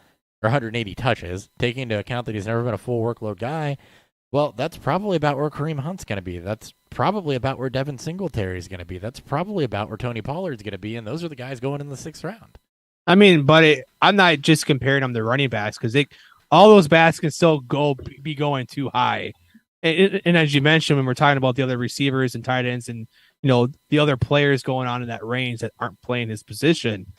or 180 touches, taking into account that he's never been a full workload guy, well, that's probably about where Kareem Hunt's going to be. That's probably about where Devin Singletary's going to be. That's probably about where Tony Pollard's going to be, and those are the guys going in the 6th round. I mean, but I'm not just comparing them to running backs, because all those backs can still be going too high. And as you mentioned, when we're talking about the other receivers and tight ends and, the other players going on in that range that aren't playing his position,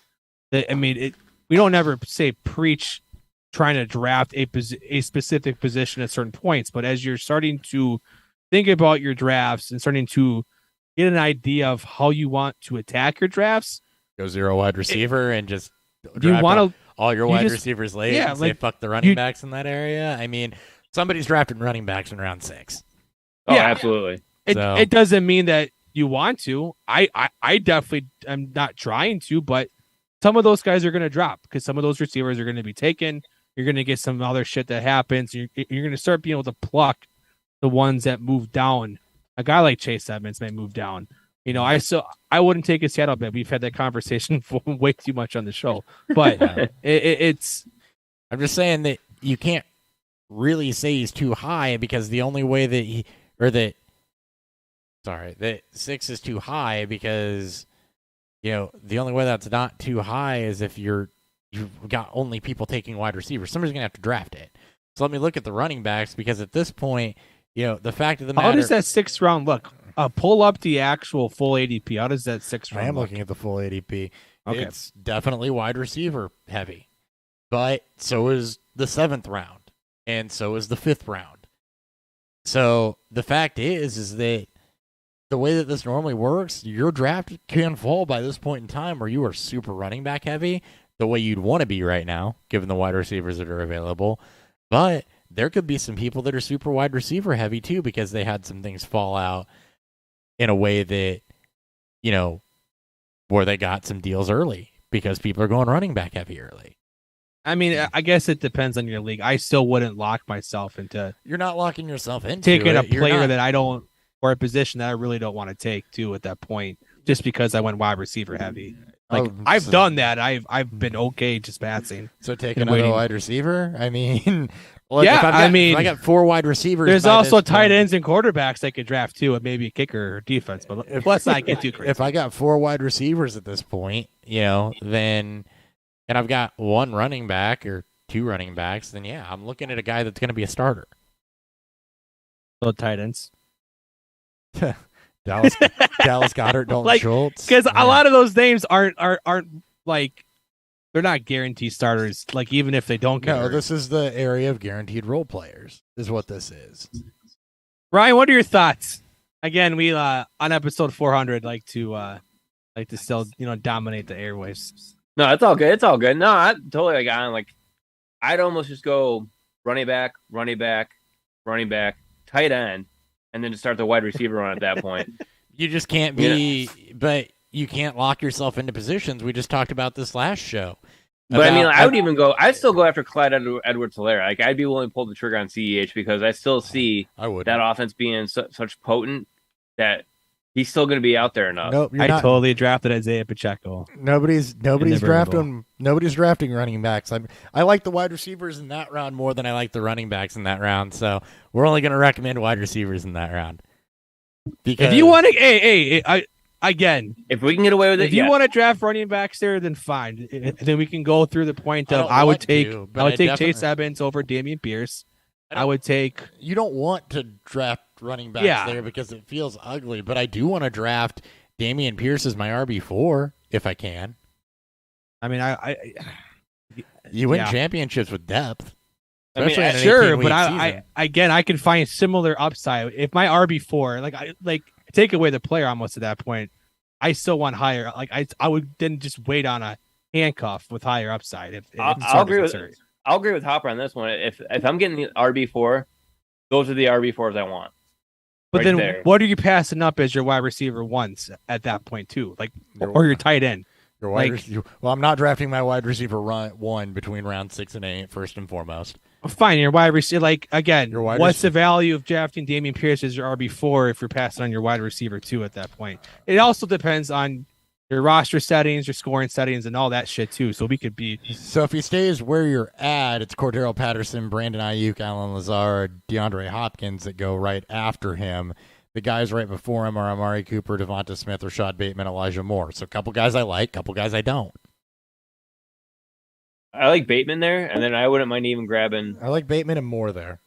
we don't ever say preach trying to draft a specific position at certain points. But as you're starting to think about your drafts and starting to get an idea of how you want to attack your drafts, go 0 wide receiver and just draft all your wide receivers late and say fuck the running backs in that area. I mean, somebody's drafting running backs in round 6. Oh, yeah, absolutely. It doesn't mean that you want to. I definitely am not trying to, but some of those guys are going to drop because some of those receivers are going to be taken. You're going to get some other shit that happens. You're going to start being able to pluck the ones that move down. A guy like Chase Edmonds may move down. I wouldn't take a Seattle bet. We've had that conversation for way too much on the show. But it's. I'm just saying that you can't really say he's too high because the only way that that 6 is too high because the only way that's not too high is if you've got only people taking wide receivers. Somebody's gonna have to draft it. So let me look at the running backs because at this point, the fact of the matter. How does that 6th round look? Pull up the actual full ADP. How does that 6th round I am look? looking at the full ADP. Okay. It's definitely wide receiver heavy. But so is the 7th round. And so is the 5th round. So the fact is that the way that this normally works, your draft can fall by this point in time where you are super running back heavy, the way you'd want to be right now, given the wide receivers that are available. But there could be some people that are super wide receiver heavy too because they had some things fall out in a way that, where they got some deals early because people are going running back heavy early. I mean, I guess it depends on your league. I still wouldn't lock myself into. You're not locking yourself into taking a it. player that I don't, or a position that I really don't want to take too at that point, just because I went wide receiver heavy. Like I've done that. I've been okay just passing. So take and another waiting. wide receiver. I mean, look, Yeah, if I got 4 wide receivers. There's by also this tight point- ends and quarterbacks I could draft too, and maybe a kicker or defense. But let's not get too crazy. If I got 4 wide receivers at this point, then and I've got 1 running back or 2 running backs, then yeah, I'm looking at a guy that's going to be a starter. So tight ends. Dallas Goedert, Dalton Like, Schultz. Because a lot of those names aren't like they're not guaranteed starters. Like even if they don't get hurt. This is the area of guaranteed role players. Is what this is. Ryan, what are your thoughts? Again, we on episode 400 like to still dominate the airwaves. No, it's all good. It's all good. No, I totally I'd almost just go running back, tight end, and then just start the wide receiver run at that point. You just can't be, but you can't lock yourself into positions. We just talked about this last show. But I mean, I'd still go after Clyde Edwards-Helaire. Like I'd be willing to pull the trigger on CEH because I still see that offense being such potent that he's still going to be out there enough. Nope, I totally drafted Isaiah Pacheco. Nobody's drafting running backs. I like the wide receivers in that round more than I like the running backs in that round. So we're only going to recommend wide receivers in that round. Because if you want to, again, if we can get away with it, if you want to draft running backs there, then fine. Then we can go through the point of I would take Chase Evans over Dameon Pierce. I would take. You don't want to draft running backs there because it feels ugly, but I do want to draft Dameon Pierce as my RB4 if I can. I mean, you win championships with depth. I mean, sure, but I can find similar upside if my RB4 take away the player almost at that point. I still want higher. Like I would then just wait on a handcuff with higher upside. I'll agree with Hopper on this one. If I'm getting the RB4, those are the RB4s I want. But then what are you passing up as your wide receiver ones at that point too? Or your tight end? Well, I'm not drafting my wide receiver one between round 6 and 8 first and foremost. Fine, your wide receiver. What's the value of drafting Dameon Pierce as your RB4 if you're passing on your wide receiver 2 at that point? It also depends on your roster settings, your scoring settings, and all that shit too. So we could be. So if he stays where you're at, it's Cordero Patterson, Brandon Ayuk, Allen Lazard, DeAndre Hopkins that go right after him. The guys right before him are Amari Cooper, Devonta Smith, Rashad Bateman, Elijah Moore. So a couple guys I like, couple guys I don't. I like Bateman there, and then I wouldn't mind even grabbing. I like Bateman and Moore there.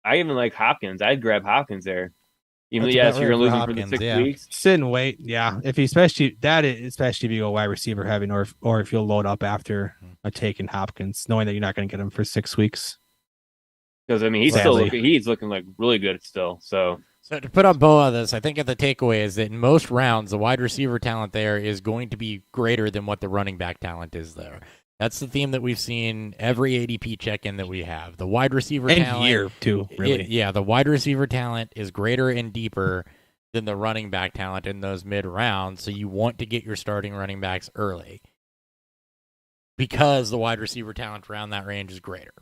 I even like Hopkins. I'd grab Hopkins there. Even though, yes, you're going to lose him for the 6 weeks. Sit and wait, yeah. Especially if you go wide receiver heavy, or if you'll load up after taking Hopkins, knowing that you're not going to get him for 6 weeks. Because I mean, he's looking like really good still. So to put on bow on this, I think the takeaway is that in most rounds, the wide receiver talent there is going to be greater than what the running back talent is there. That's the theme that we've seen every ADP check-in that we have. The wide receiver talent year too, really. The wide receiver talent is greater and deeper than the running back talent in those mid-rounds, so you want to get your starting running backs early because the wide receiver talent around that range is greater.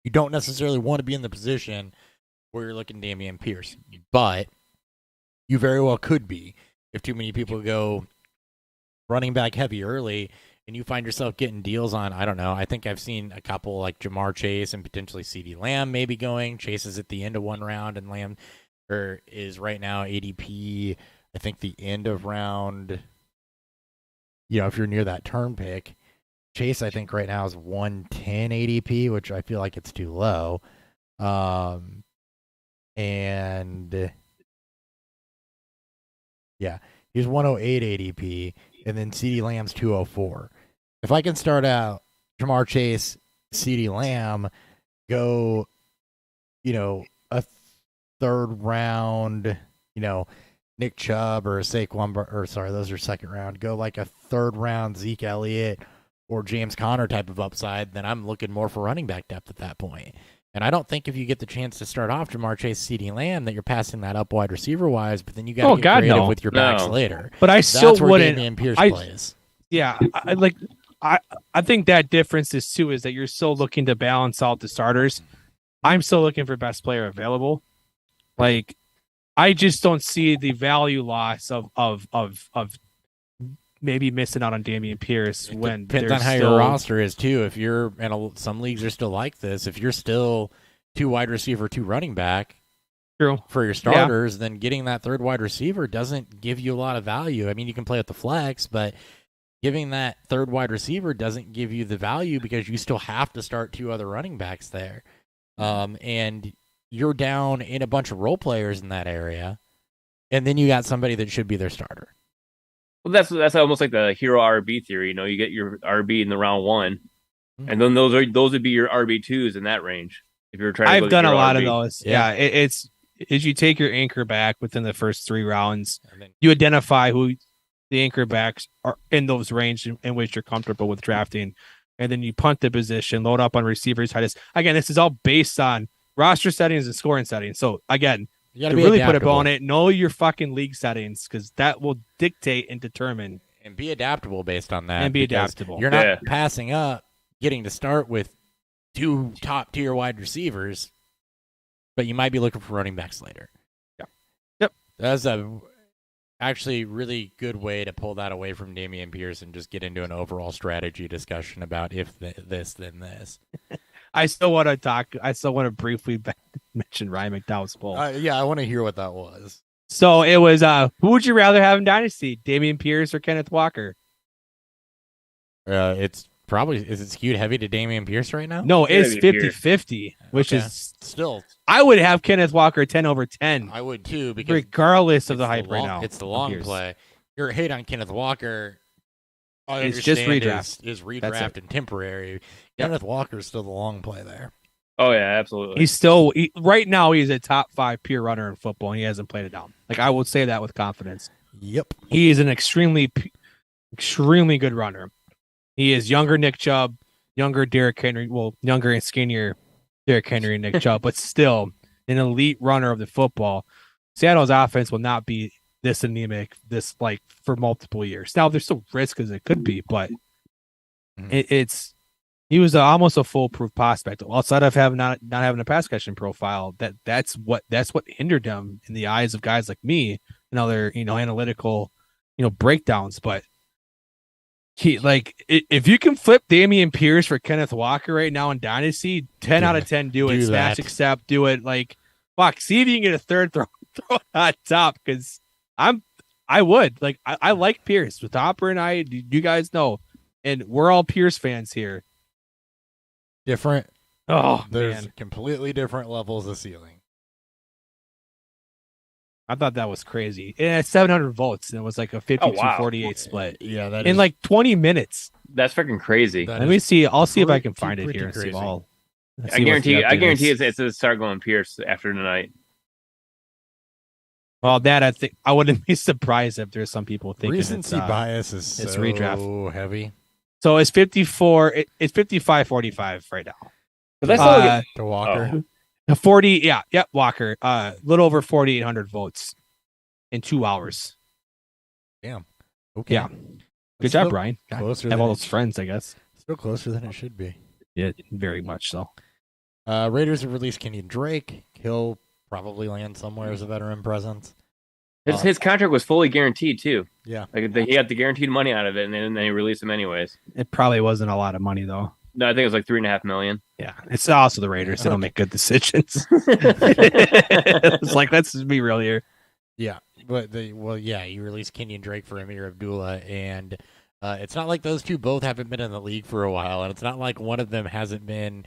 You don't necessarily want to be in the position where you're looking Dameon Pierce, but you very well could be if too many people go running back heavy early and you find yourself getting deals on, I don't know, I think I've seen a couple like Jamar Chase and potentially CeeDee Lamb maybe going. Chase is at the end of one round and Lamb is right now ADP, I think the end of round, if you're near that turn pick. Chase, I think right now is 110 ADP, which I feel like it's too low. He's 108 ADP, and then CeeDee Lamb's 204. If I can start out Jamar Chase, CeeDee Lamb, go, a third round, Nick Chubb or Saquon, those are second round. Go like a third round Zeke Elliott or James Conner type of upside, then I'm looking more for running back depth at that point. And I don't think if you get the chance to start off Jamar Chase, CeeDee Lamb, that you're passing that up wide receiver wise, but then you got to get creative with your backs later. But I still wouldn't. Dameon Pierce plays. Yeah, I think that difference is too is that you're still looking to balance out the starters. I'm still looking for best player available. I just don't see the value loss of maybe missing out on Dameon Pierce It when depends there's on how still, your roster is too. If you're and some leagues are still like this. If you're still 2 wide receiver, 2 running back True. for your starters, then getting that third wide receiver doesn't give you a lot of value. I mean, you can play with the flex, but giving that third wide receiver doesn't give you the value because you still have to start 2 other running backs there. And you're down in a bunch of role players in that area, and then you got somebody that should be their starter. Well, that's almost like the hero RB theory. You get your RB in the round 1, and then those would be your RB2s in that range. If you're trying to I've done a lot RB. of those. Yeah. It's you take your anchor back within the first 3 rounds. And then, You identify who the anchor backs are in those range in which you're comfortable with drafting, and then you punt the position, load up on receivers. Again, this is all based on roster settings and scoring settings. So again, you got to to be really put a adaptable. bow on it, know your fucking league settings because that will dictate and determine And be adaptable based on that. and be because adaptable. You're not passing up getting to start with 2 top-tier wide receivers, but you might be looking for running backs later. Yeah. Yep. That's a actually really good way to pull that away from Dameon Pierce and just get into an overall strategy discussion about if this, then this. I still want to briefly mention Ryan McDowell's poll. Yeah, I want to hear what that was. So it was who would you rather have in Dynasty, Dameon Pierce or Kenneth Walker? It's probably, is it skewed heavy to Dameon Pierce right now? No, it's Dameon 50-50, which Okay. is Still, I would have Kenneth Walker 10 over 10, I would too, because regardless of the it's hype right long- now. It's the long Pierce. play. Your hate on Kenneth Walker, I It's just understand redraft. Is That's redraft and temporary. Kenneth Walker's still the long play there. Oh yeah, absolutely. He's still right now. He's a top 5 pure runner in football, and he hasn't played it down. Like I would say that with confidence. Yep. He is an extremely good runner. He is younger Nick Chubb, younger Derrick Henry. Well, younger and skinnier Derrick Henry and Nick Chubb, but still an elite runner of the football. Seattle's offense will not be this anemic, for multiple years. Now there's still risk as it could be, but he was almost a foolproof prospect. Outside of not having a pass catching profile, that's what hindered him in the eyes of guys like me and other analytical breakdowns. But if you can flip Dameon Pierce for Kenneth Walker right now in Dynasty, 10 out of 10 do it. Smash, accept, do it. See if you can get a third throw on top because I would I like Pierce with Hopper and I. You guys know, and we're all Pierce fans here. Different. Oh, There's man. completely different levels of ceiling. I thought that was crazy. It had 700 votes, and it was like a 52-48 split Yeah, that in is 20 minutes. That's freaking crazy. that Let is me see. I'll see if I can pretty- find it pretty here and see crazy. all. I guarantee it's to start going Pierce after tonight. Well, that I think I wouldn't be surprised if there's some people thinking recency it's bias is it's so redraft. heavy So it's 54. It's 55-45 right now. But that's still to Walker. 40. Yeah. Walker. Little over 4,800 votes in 2 hours. Okay. Yeah. Good It's job, still Brian. Closer Have than all those friends, I guess. still closer than it should be. Yeah, very much so. Raiders have released Kenyon Drake. He'll probably land somewhere as a veteran presence. his contract was fully guaranteed too. Yeah. He got the guaranteed money out of it, and then they released him anyways. It probably wasn't a lot of money though. No, I think it was like $3.5 million. Yeah, it's also the Raiders. They don't make good decisions. It's let's just be real here. Yeah, but you released Kenyon Drake for Amir Abdullah, and it's not like those two both haven't been in the league for a while, and it's not like one of them hasn't been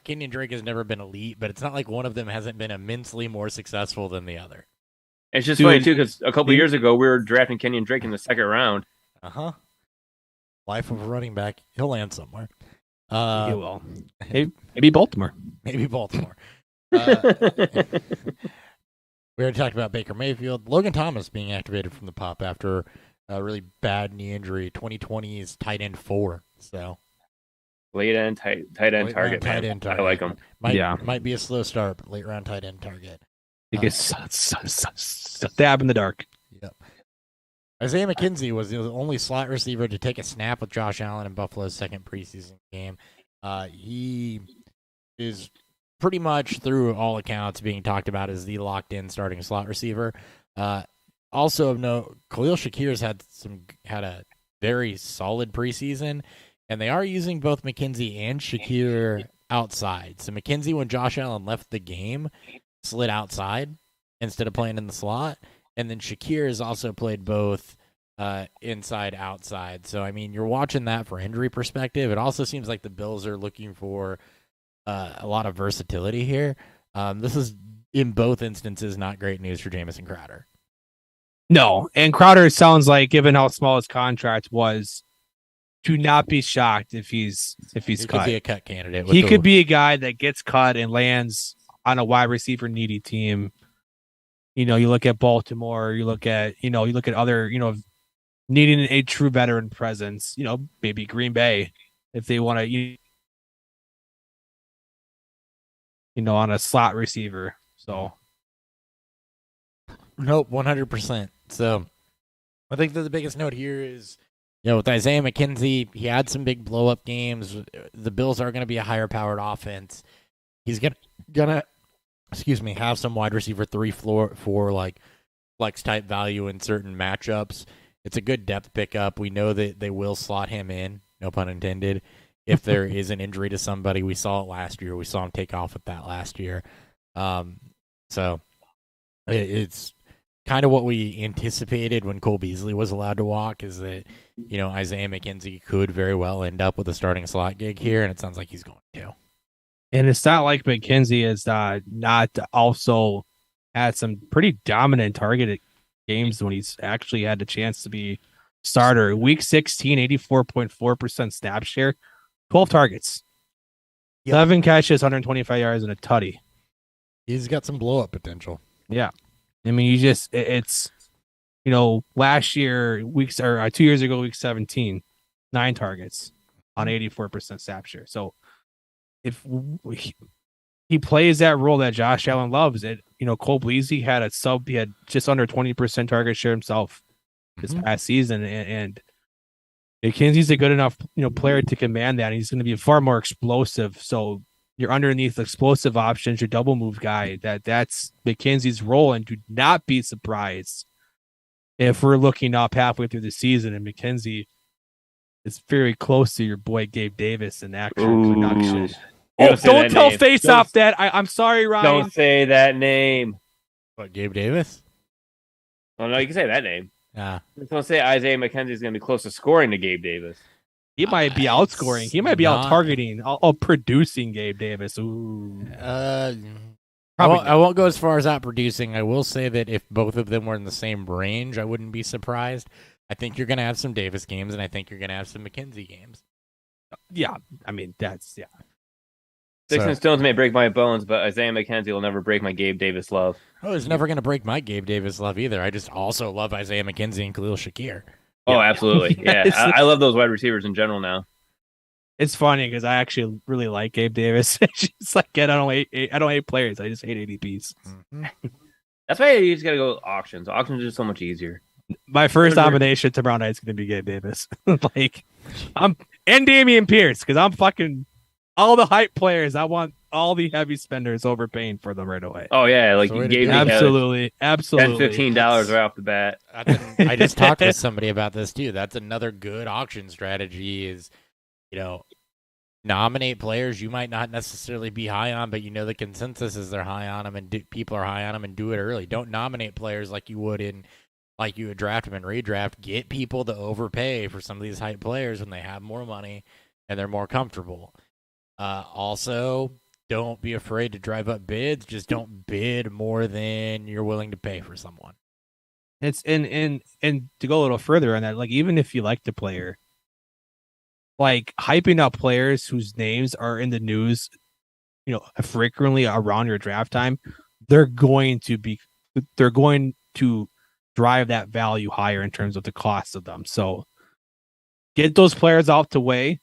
Kenyon Drake has never been elite, but it's not like one of them hasn't been immensely more successful than the other. It's just funny too because a couple of years ago we were drafting Kenyon Drake in the second round. Life of a running back, he'll land somewhere. He will. Maybe Baltimore. Maybe Baltimore. We already talked about Baker Mayfield. Logan Thomas being activated from the PUP after a really bad knee injury. 2020 is tight end 4. So Late end tight end Late target. round tight Man. end target. I like him. Might be a slow start, but late round tight end target. He gets stab in the dark. Yep. Isaiah McKenzie was the only slot receiver to take a snap with Josh Allen in Buffalo's second preseason game. He is pretty much, through all accounts, being talked about as the locked-in starting slot receiver. Also of note, Khalil Shakir's had a very solid preseason, and they are using both McKenzie and Shakir outside. So McKenzie, when Josh Allen left the game, slid outside instead of playing in the slot, and then Shakir has also played both inside, outside. So, I mean, you're watching that for injury perspective. It also seems like the Bills are looking for a lot of versatility here. This is, in both instances, not great news for Jamison Crowder. No, and Crowder sounds like, given how small his contract was, to not be shocked if he's He cut. could be a cut candidate. He could be a guy that gets cut and lands on a wide receiver needy team. You know, you look at Baltimore, you look at other, needing a true veteran presence, maybe Green Bay, if they want to, on a slot receiver. So, nope, 100%. So, I think that the biggest note here is, with Isaiah McKenzie, he had some big blow up games. The Bills are going to be a higher powered offense. He's gonna have some wide receiver 3-4 like flex type value in certain matchups. It's a good depth pickup. We know that they will slot him in, no pun intended, if there is an injury to somebody. We saw it last year. We saw him take off with that last year. So it's kind of what we anticipated when Cole Beasley was allowed to walk, is that, Isaiah McKenzie could very well end up with a starting slot gig here, and it sounds like he's going to. And it's not like McKenzie is not also had some pretty dominant targeted games when he's actually had the chance to be starter. Week 16, 84.4% snap share, 12 targets, 11 catches, 125 yards, and a tutty. He's got some blow up potential. Yeah. I mean, it's last year, 2 years ago, week 17, 9 targets on 84% snap share. So if he plays that role that Josh Allen loves, Cole Beasley he had just under 20% target share himself this past season, and McKenzie's a good enough player to command that. And he's going to be far more explosive. So your underneath explosive options, your double move guy, that's McKenzie's role. And do not be surprised if we're looking up halfway through the season and McKenzie is very close to your boy Gabe Davis in actual production. Oh, don't tell Face Off that. I'm sorry, Ryan. Don't say that name. What, Gabe Davis? Oh, no, you can say that name. Yeah. Don't say Isaiah McKenzie is going to be close to scoring to Gabe Davis. He might be outscoring. He might be out targeting, producing Gabe Davis. Ooh. I won't go as far as out producing. I will say that if both of them were in the same range, I wouldn't be surprised. I think you're going to have some Davis games, and I think you're going to have some McKenzie games. Yeah, I mean, Sticks and stones may break my bones, but Isaiah McKenzie will never break my Gabe Davis love. Oh, he's never going to break my Gabe Davis love either. I just also love Isaiah McKenzie and Khalil Shakir. Oh, absolutely. Yeah, I love those wide receivers in general now. It's funny because I actually really like Gabe Davis. It's just like, I don't hate players. I just hate ADPs. Mm-hmm. That's why you just got to go with auctions. Auctions are just so much easier. My first nomination tomorrow night is going to be Gabe Davis. And Damian Pierce, because I'm fucking all the hype players. I want all the heavy spenders overpaying for them right away. Oh yeah, like you gave me absolutely $10-15 right off the bat. I just talked with somebody about this too. That's another good auction strategy. Is nominate players you might not necessarily be high on, but the consensus is they're high on them and people are high on them, and do it early. Don't nominate players like you would draft them in redraft. Get people to overpay for some of these hype players when they have more money and they're more comfortable. Also, don't be afraid to drive up bids. Just don't bid more than you're willing to pay for someone. It's and to go a little further on that, like even if you like the player, like hyping up players whose names are in the news, frequently around your draft time, they're going to drive that value higher in terms of the cost of them. So get those players out the way,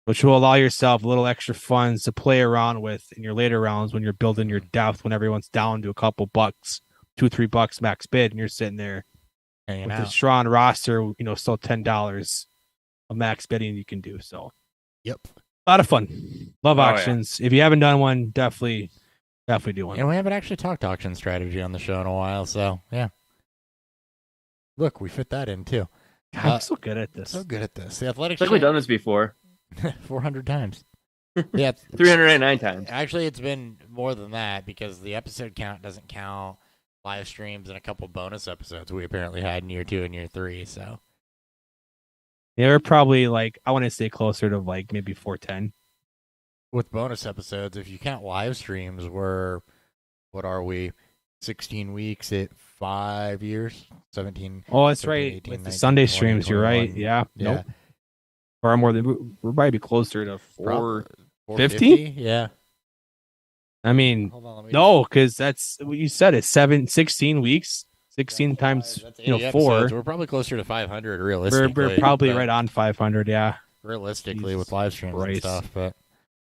which will allow yourself a little extra funds to play around with in your later rounds when you're building your depth, when everyone's down to a couple bucks, $2-3 max bid, and you're sitting there hanging with out. a strong roster, still $10 of max bidding you can do. So, yep, a lot of fun. Love auctions. Yeah. If you haven't done one, definitely do one. And we haven't actually talked auction strategy on the show in a while, so yeah. Look, we fit that in too. God, I'm so good at this. So good at this. The Athletics It's like we've done this before. 400 times. Yeah, 399 times. Actually, it's been more than that because the episode count doesn't count live streams and a couple bonus episodes we apparently had in year 2 and year 3. So Yeah, we're probably like, I want to say closer to like maybe 410. with bonus episodes, if you count live streams, we're, what are we, 16 weeks at 5 years, 17. Oh, that's 17, right. 18, With the 19, Sunday 20, streams, you're right. 21. Yeah. Yeah. Nope. Or more than we're probably closer to 450. 450? Yeah. I mean, Hold on, let me no, because that's what you said. It's 16 weeks, 16 times that's 4. episodes. We're probably closer to 500 realistically. We're probably but right on 500. Yeah. realistically Jesus with live streams and Christ. stuff. But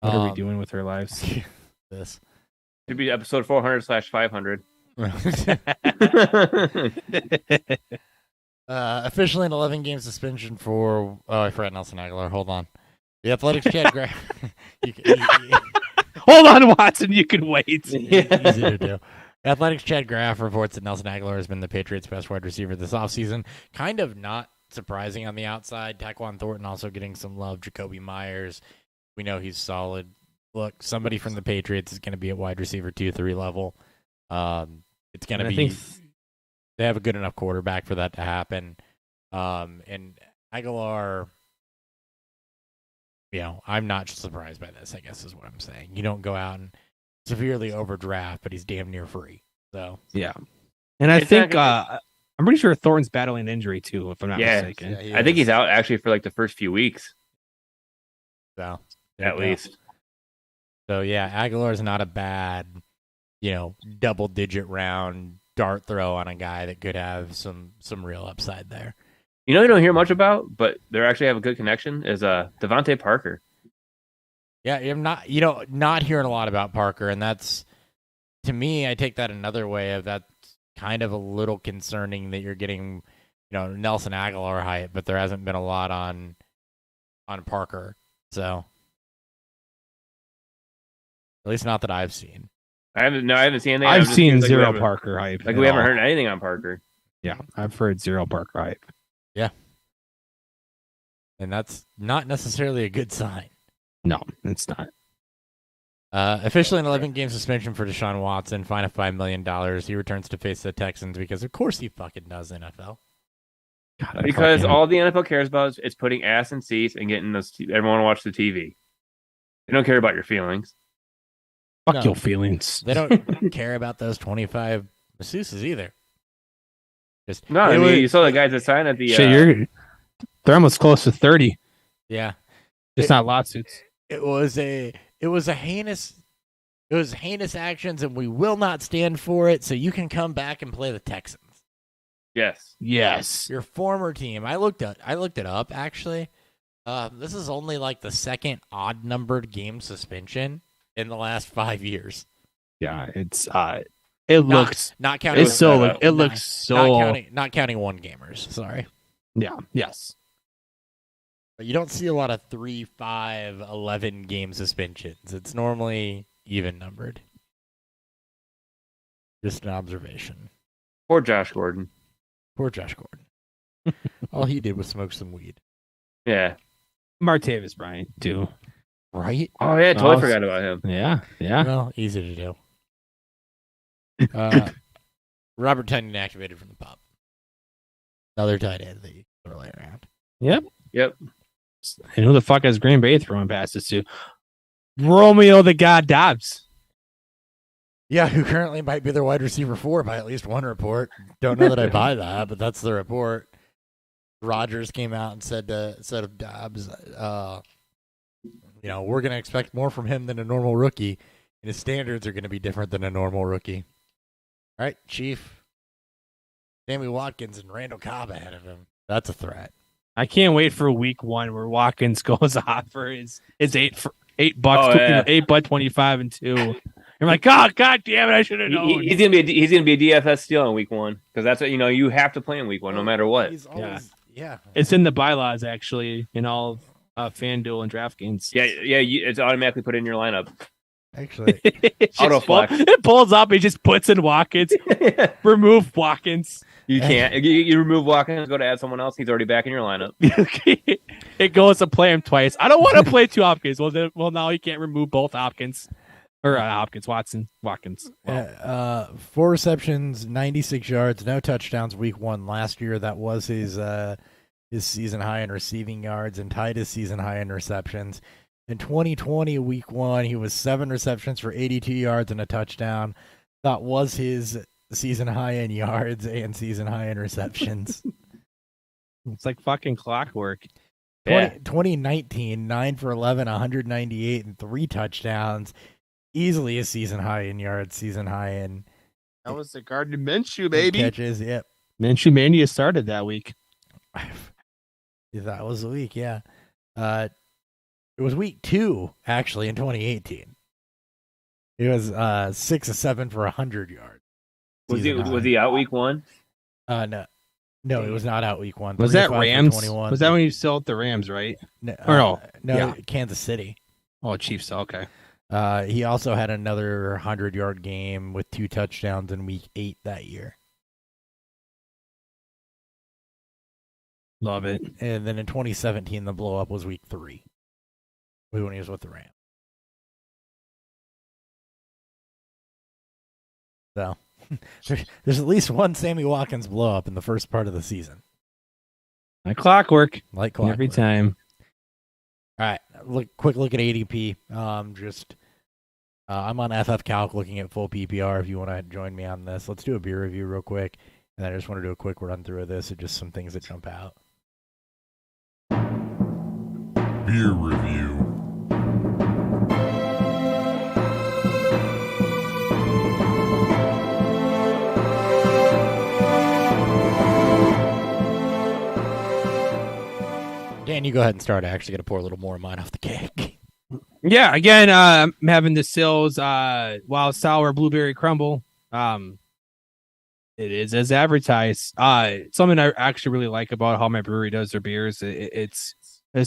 What are we doing with our lives? this It'd be episode 400/500. Officially an 11 game suspension for I forgot Nelson Aguilar. Hold on. The Athletics Chad Graf. Hold on, Watson. You can wait. Easy to do. Athletics Chad Graf reports that Nelson Aguilar has been the Patriots' best wide receiver this offseason. Kind of not surprising on the outside. Taquan Thornton also getting some love. Jacoby Myers. We know he's solid. Look, somebody from the Patriots is going to be at wide receiver 2-3 level. It's going to be. They have a good enough quarterback for that to happen. And Aguilar, I'm not surprised by this, I guess is what I'm saying. You don't go out and severely overdraft, but he's damn near free. So yeah. And I think I'm pretty sure Thornton's battling injury too, if I'm not mistaken. Yeah, I think he's out actually for like the first few weeks. So at least. So yeah, Aguilar's not a bad, double-digit round dart throw on a guy that could have some real upside there. You don't hear much about, but they actually have a good connection, is Devontae Parker. Yeah, I'm not not hearing a lot about Parker, and that's, to me, I take that another way of that's kind of a little concerning that you're getting, Nelson Aguilar hype, but there hasn't been a lot on Parker. So at least not that I've seen. I haven't seen anything. I've seen zero Parker hype. Like we haven't heard anything on Parker. Yeah, I've heard zero Parker hype. Yeah. And that's not necessarily a good sign. No, it's not. Officially an 11-game suspension for Deshaun Watson, fine of $5 million. He returns to face the Texans because, of course, he fucking does, NFL. God, because all the NFL cares about is putting ass in seats and getting everyone to watch the TV. They don't care about your feelings. Fuck your feelings. They don't care about those 25 masseuses either. You saw the guys that signed at the. They're almost close to 30. Yeah, it's not lawsuits. It was heinous actions, and we will not stand for it. So you can come back and play the Texans. Yes. Your former team. I looked it up actually. This is only like the second odd numbered game suspension in the last 5 years. Yeah, it's it looks not counting. It's so it looks so not counting one gamers. Sorry. Yeah. Yes. But you don't see a lot of 3, 5, 11 game suspensions. It's normally even numbered. Just an observation. Poor Josh Gordon. All he did was smoke some weed. Yeah. Martavis Bryant too. Right? Oh yeah, totally forgot about him. Yeah. Well, easy to do. Robert Tonyan activated from the pop. Another tight end that you throw around. Yep. And who the fuck is Green Bay throwing passes to? Romeo the God Dobbs. Yeah, who currently might be their wide receiver 4 by at least one report. Don't know that I buy that, but that's the report. Rodgers came out and said of Dobbs, we're going to expect more from him than a normal rookie, and his standards are going to be different than a normal rookie. All right, Chief. Sammy Watkins and Randall Cobb ahead of him. That's a threat. I can't wait for week 1 where Watkins goes off for his $8, $8.25 and 2. You're like, oh God damn it! I should have known. He's gonna be a DFS steal in week 1 because that's what you have to play in week 1 no matter what. Yeah. It's in the bylaws actually in all FanDuel and DraftKings. Yeah. It's automatically put in your lineup. Actually, Autoflex. It pulls up. He just puts in Watkins. Remove Watkins. You can't. You remove Watkins, go to add someone else. He's already back in your lineup. It goes to play him twice. I don't want to play 2 Hopkins. Well, now you can't remove both Hopkins. Or Watkins. Wow. 4 receptions, 96 yards, no touchdowns week 1 last year. That was his season high in receiving yards and tied his season high in receptions. In 2020, week 1, he was 7 receptions for 82 yards and a touchdown. That was his season high in yards and season high in receptions. It's like fucking clockwork. 2019, 9 for 11, 198 and 3 touchdowns. Easily a season high in yards, season high in. That was the Gardner Minshew, baby. Catches, yep. Minshew Mania started that week. That was the week, yeah. It was week 2, actually, in 2018. It was 6 of 7 for 100 yards. Was he out week 1? No, it was not out week 1. Was that Rams? Was that when you still at the Rams, right? No, yeah. Kansas City. Oh, Chiefs. Okay. He also had another 100-yard game with 2 touchdowns in week 8 that year. Love it. And then in 2017, the blow-up was week 3 when he was with the Rams. So there's at least one Sammy Watkins blow-up in the first part of the season. Like clockwork. Every time. All right, quick look at ADP. I'm on FF Calc looking at full PPR if you want to join me on this. Let's do a beer review real quick. And I just want to do a quick run through of this and just some things that jump out. Beer review. Dan, you go ahead and start. I actually got to pour a little more of mine off the cake. Yeah, again, I'm having the Sills Wild Sour Blueberry Crumble. It is as advertised. Something I actually really like about how my brewery does their beers. It's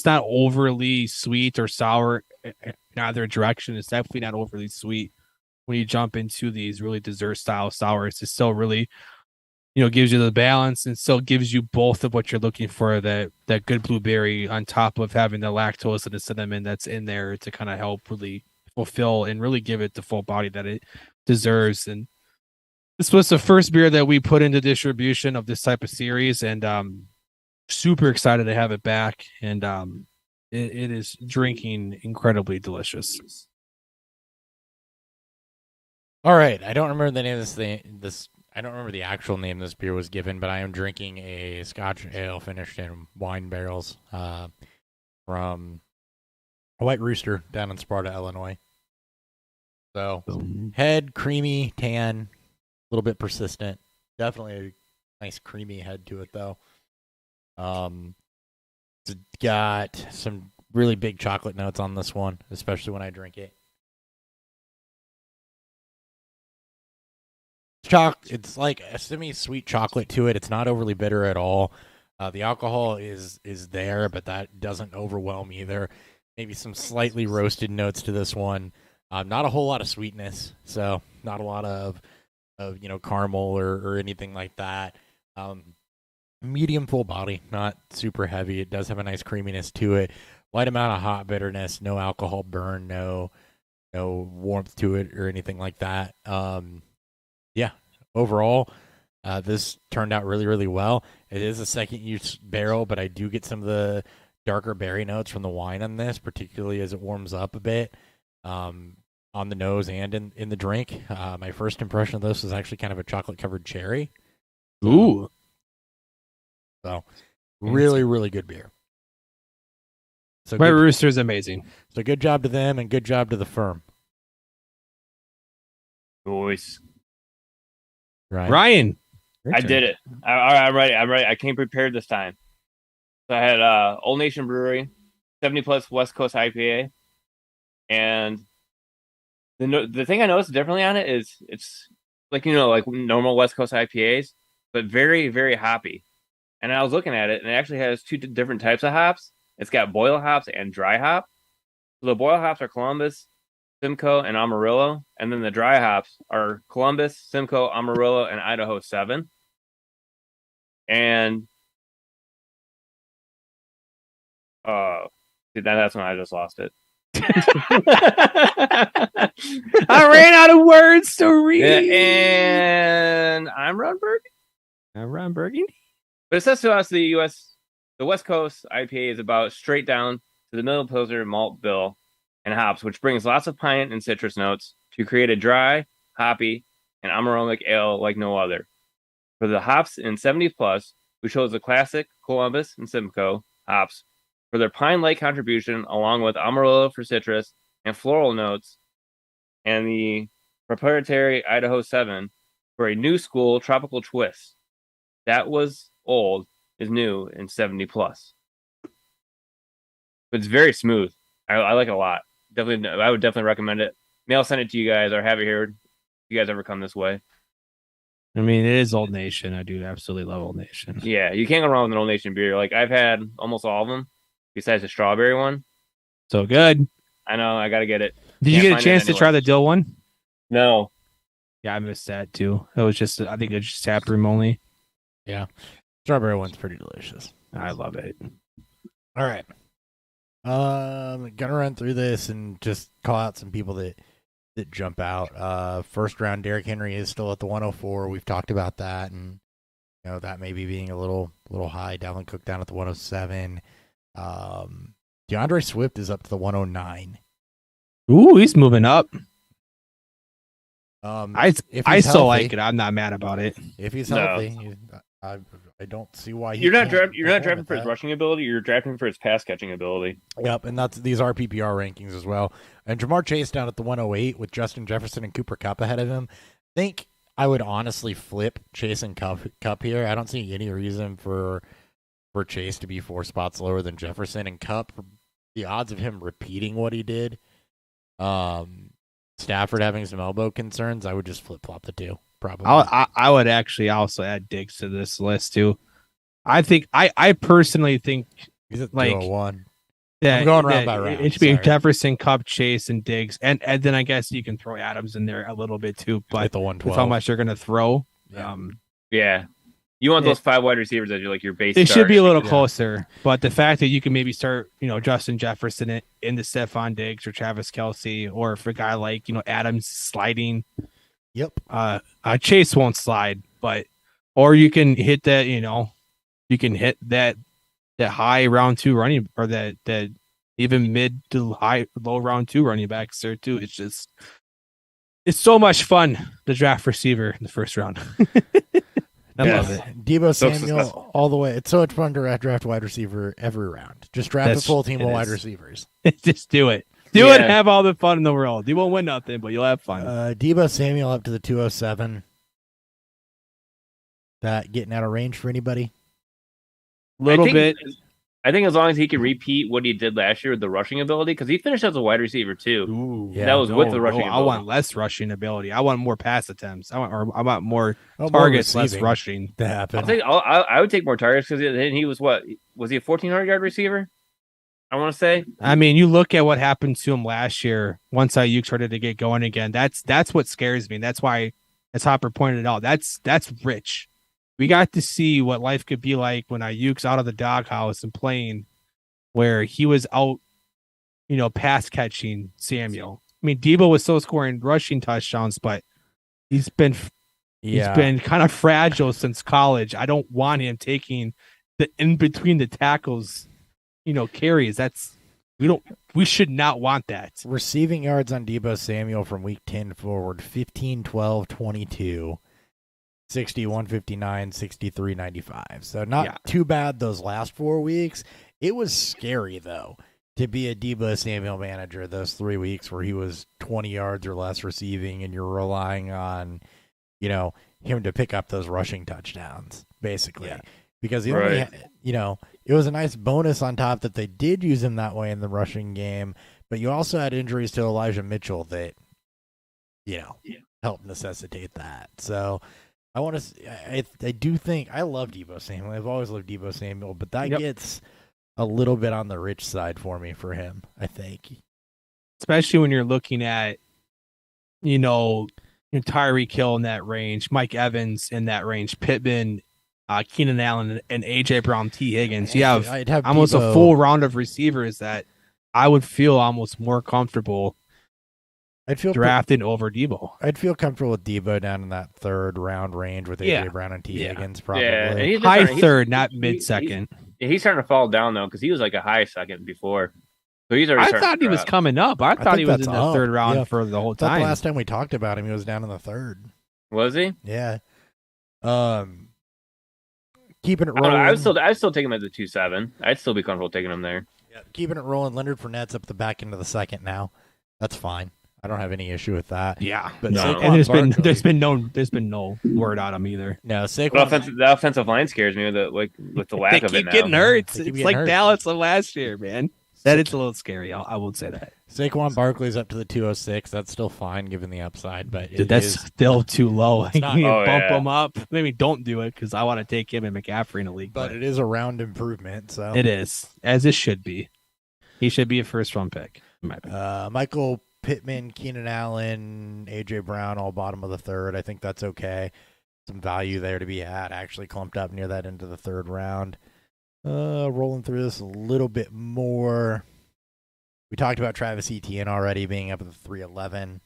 not overly sweet or sour in either direction. It's definitely not overly sweet when you jump into these really dessert style sours. It's still really, gives you the balance and still gives you both of what you're looking for, that good blueberry on top of having the lactose and the cinnamon that's in there to kind of help really fulfill and really give it the full body that it deserves. And this was the first beer that we put into distribution of this type of series, and super excited to have it back. And it is drinking incredibly delicious. All right, I don't remember the name of this I don't remember the actual name this beer was given, but I am drinking a Scotch ale finished in wine barrels from a White Rooster down in Sparta, Illinois. So, head, creamy, tan, a little bit persistent. Definitely a nice creamy head to it, though. It's got some really big chocolate notes on this one, especially when I drink it. It's like a semi-sweet chocolate to it. It's not overly bitter at all. The alcohol is there, but that doesn't overwhelm either. Maybe some slightly roasted notes to this one. Not a whole lot of sweetness, so not a lot of caramel or anything like that. Medium full body, not super heavy. It does have a nice creaminess to it. Light amount of hot bitterness, no alcohol burn, no warmth to it or anything like that. Yeah, overall, this turned out really, really well. It is a second-use barrel, but I do get some of the darker berry notes from the wine on this, particularly as it warms up a bit on the nose and in the drink. My first impression of this was actually kind of a chocolate-covered cherry. Ooh. So, really, really good beer. So White Rooster is amazing. So good job to them and good job to the firm. Boys. Ryan. I did it. I'm ready. I came prepared this time. So I had Old Nation Brewery, 70+ West Coast IPA. And the thing I noticed differently on it is it's like normal West Coast IPAs, but very, very hoppy. And I was looking at it, and it actually has 2 different types of hops. It's got boil hops and dry hop. So the boil hops are Columbus, Simcoe, and Amarillo. And then the dry hops are Columbus, Simcoe, Amarillo, and Idaho 7. And that's when I just lost it. I ran out of words to read. And I'm Ron Burgundy. Ron Burgundy. But it says to us the West Coast IPA is about straight down to the middle pilsner malt bill and hops, which brings lots of pine and citrus notes to create a dry, hoppy, and aromatic ale like no other. For the hops in 70 plus, we chose the classic Columbus and Simcoe hops for their pine-like contribution, along with Amarillo for citrus and floral notes, and the proprietary Idaho 7 for a new school tropical twist. That was old is new in 70 plus. It's very smooth. I like it a lot. Definitely, I would definitely recommend it. Maybe I'll send it to you guys or have it here if you guys ever come this way. I mean, it is Old Nation. I do absolutely love Old Nation. Yeah, you can't go wrong with an Old Nation beer. Like I've had almost all of them, besides the strawberry one. So good. I know. I gotta get it. Did you get a chance to try the dill one? No. Yeah, I missed that too. It was just, I think it's just tap room only. Yeah, strawberry one's pretty delicious. I love it. All right, gonna run through this and just call out some people that jump out. First round, Derrick Henry is still at the 104. We've talked about that, and that may be being a little high. Dalvin Cook down at the 107. DeAndre Swift is up to the 109. Ooh, he's moving up. I still healthy, like it. I'm not mad about it. If he's healthy, I don't see why you're not drafting for his rushing ability. You're drafting for his pass catching ability. Yep, and these are PPR rankings as well. And Jamar Chase down at the 108 with Justin Jefferson and Cooper Kupp ahead of him. I think I would honestly flip Chase and Kupp here. I don't see any reason for Chase to be 4 spots lower than Jefferson and Kupp. The odds of him repeating what he did, Stafford having some elbow concerns, I would just flip flop the two. Probably. I would actually also add Diggs to this list too. I think I personally think he's at like 201. That, I'm going round by round. It should be Jefferson, Kupp, Chase, and Diggs, and then I guess you can throw Adams in there a little bit too. But at the 112, with how much you're going to throw, yeah, you want those 5 wide receivers as your base. It should be a little closer, but the fact that you can maybe start, Justin Jefferson into Stephon Diggs or Travis Kelce, or if a guy like Adams sliding. Yep. Chase won't slide, or you can hit that. You can hit that high round 2 running, or that even mid to low round 2 running backs there too. It's so much fun to draft receiver in the first round. I love it. Deebo Samuel all the way. It's so much fun to draft wide receiver every round. Just draft a full team of wide receivers. Just do it. Do it and have all the fun in the world. You won't win nothing, but you'll have fun. Deebo Samuel up to the 207. That getting out of range for anybody? Little bit. I think as long as he can repeat what he did last year with the rushing ability, because he finished as a wide receiver too. Ooh, yeah. That was with the rushing ability. I want less rushing ability. I want more pass attempts. I want more targets, less rushing to happen. I would take more targets because he was what? Was he a 1,400-yard receiver? I want to say. I mean, you look at what happened to him last year. Once Ayuk started to get going again, that's what scares me. That's why, as Hopper pointed out, that's rich. We got to see what life could be like when Ayuk's out of the doghouse and playing, where he was out, pass catching Samuel. I mean, Deebo was still scoring rushing touchdowns, but he's been kind of fragile since college. I don't want him taking the in between the tackles, carries. We should not want that. Receiving yards on Deebo Samuel from week 10 forward: 15, 12, 22. 60, 159, 63, 95. So not too bad those last 4 weeks. It was scary, though, to be a Deebo Samuel manager those 3 weeks where he was 20 yards or less receiving, and you're relying on, him to pick up those rushing touchdowns, basically. Yeah. Because he only, it was a nice bonus on top that they did use him that way in the rushing game, but you also had injuries to Elijah Mitchell that, helped necessitate that. So I want to. I do think I love Deebo Samuel. I've always loved Deebo Samuel, but that gets a little bit on the rich side for me for him. I think. especially when you're looking at, Tyreek Hill in that range, Mike Evans in that range, Pittman, Keenan Allen, and AJ Brown, T. Higgins. You have I'd have almost Debo. a full round of receivers that I would feel almost more comfortable I'd feel drafting over Debo. I'd feel comfortable with Debo down in that third round range with AJ Yeah. Brown and T. Yeah. Higgins, probably. Yeah, and he's been High starting- third, not mid second. He's starting to fall down though because he was like a high second before. So he's already. I starting thought to he was drop. coming up. I thought think he was that's in the up. third round Yeah. for the whole I thought time. the last time we talked about him, he was down in the third. Was he? Yeah. Keeping it I don't rolling. know, I'd still take him at the 2-7. I'd still be comfortable taking him there. Yeah, keeping it rolling. Leonard Fournette's up the back end of the second now. That's fine. I don't have any issue with that. Yeah, But No. and Saquon there's been no word on him either. No, The Saquon. offensive line scares me with the lack They of it keep now. getting hurt. They keep It's getting like hurt. Dallas of last year, man. That is a little scary. I will say that. Saquon Barkley's up to the 206. That's still fine given the upside, but Dude, it that's is- still too low. It's not. You Oh, bump yeah. him up. Maybe don't do it because I want to take him and McCaffrey in a league. but it is a round improvement. So it is, as it should be. He should be a first round pick. In my opinion. Michael Pittman, Keenan Allen, AJ Brown, all bottom of the third. I think that's okay. Some value there to be had. Actually clumped up near that into the third round. Rolling through this a little bit more. We talked about Travis Etienne already being up at the 311.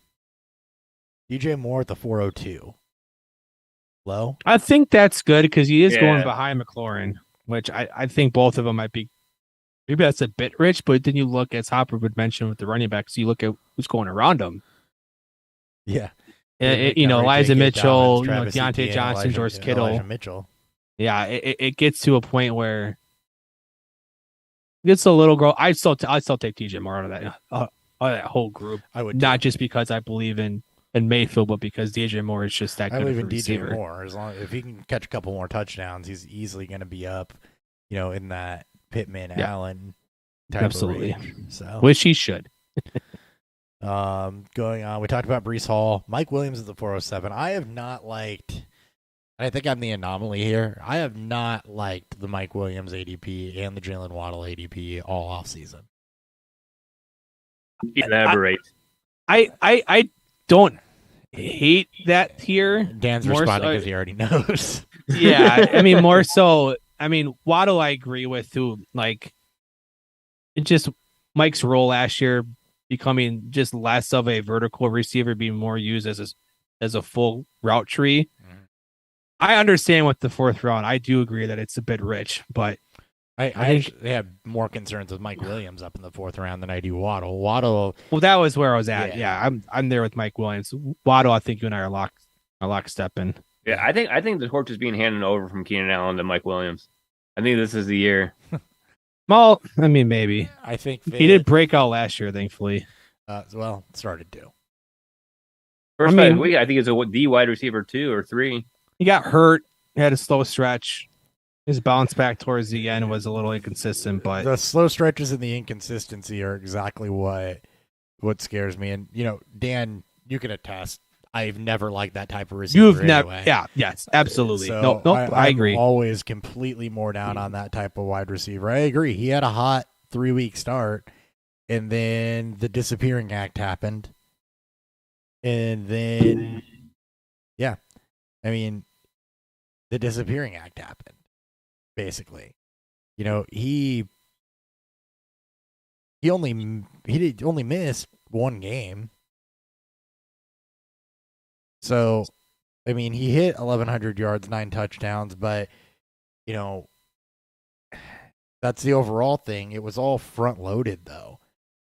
DJ Moore at the 402. Low? I think that's good because he is Yeah. going behind McLaurin, which I think both of them might be. Maybe that's a bit rich, but then you look, as Hopper would mention with the running backs, you look at who's going around him. Yeah. Elijah Mitchell, Travis Deontay Etienne, Johnson, George Kittle. Elijah Mitchell. Yeah, it gets to a point where it gets a little girl. I still take TJ Moore out of that whole group, I would not just because I believe in Mayfield, but because DJ Moore is just that I good believe of a in DJ receiver. Moore. As long if he can catch a couple more touchdowns, he's easily going to be up, in that Pittman Allen type Absolutely. of range. So, Which he should. going on, we talked about Brees Hall, Mike Williams at the 407. I have not liked. I think I'm the anomaly here. I have not liked the Mike Williams ADP and the Jalen Waddle ADP all off season. Elaborate. I don't hate that tier. Dan's More responding so- because he already knows. Yeah, I mean more so. I mean Waddle, I agree with too. Like, it just Mike's role last year becoming just less of a vertical receiver, being more used as a full route tree. Mhm. I understand with the fourth round. I do agree that it's a bit rich, but I think- actually have more concerns with Mike Williams up in the fourth round than I do Waddle. Waddle, well, that was where I was at. Yeah. Yeah, I'm there with Mike Williams. Waddle, I think you and I are lockstep in. Yeah, I think the torch is being handed over from Keenan Allen to Mike Williams. I think this is the year. Well, I mean maybe I think he did break out last year, thankfully. Started to. First I mean- 5 weeks, I think it's the wide receiver 2 or 3. He got hurt, had a slow stretch. His bounce back towards the end was a little inconsistent, but The slow stretches and the inconsistency are exactly what scares me. And Dan, you can attest. I've never liked that type of receiver. you've never, anyway. yeah, yes, absolutely. So No, I agree. I'm always completely more down on that type of wide receiver. I agree. He had a hot 3-week start, and then the disappearing act happened, and then the disappearing act happened. Basically, he only missed one game. So, I mean, he hit 1,100 yards, 9 touchdowns, but, that's the overall thing. It was all front-loaded, though.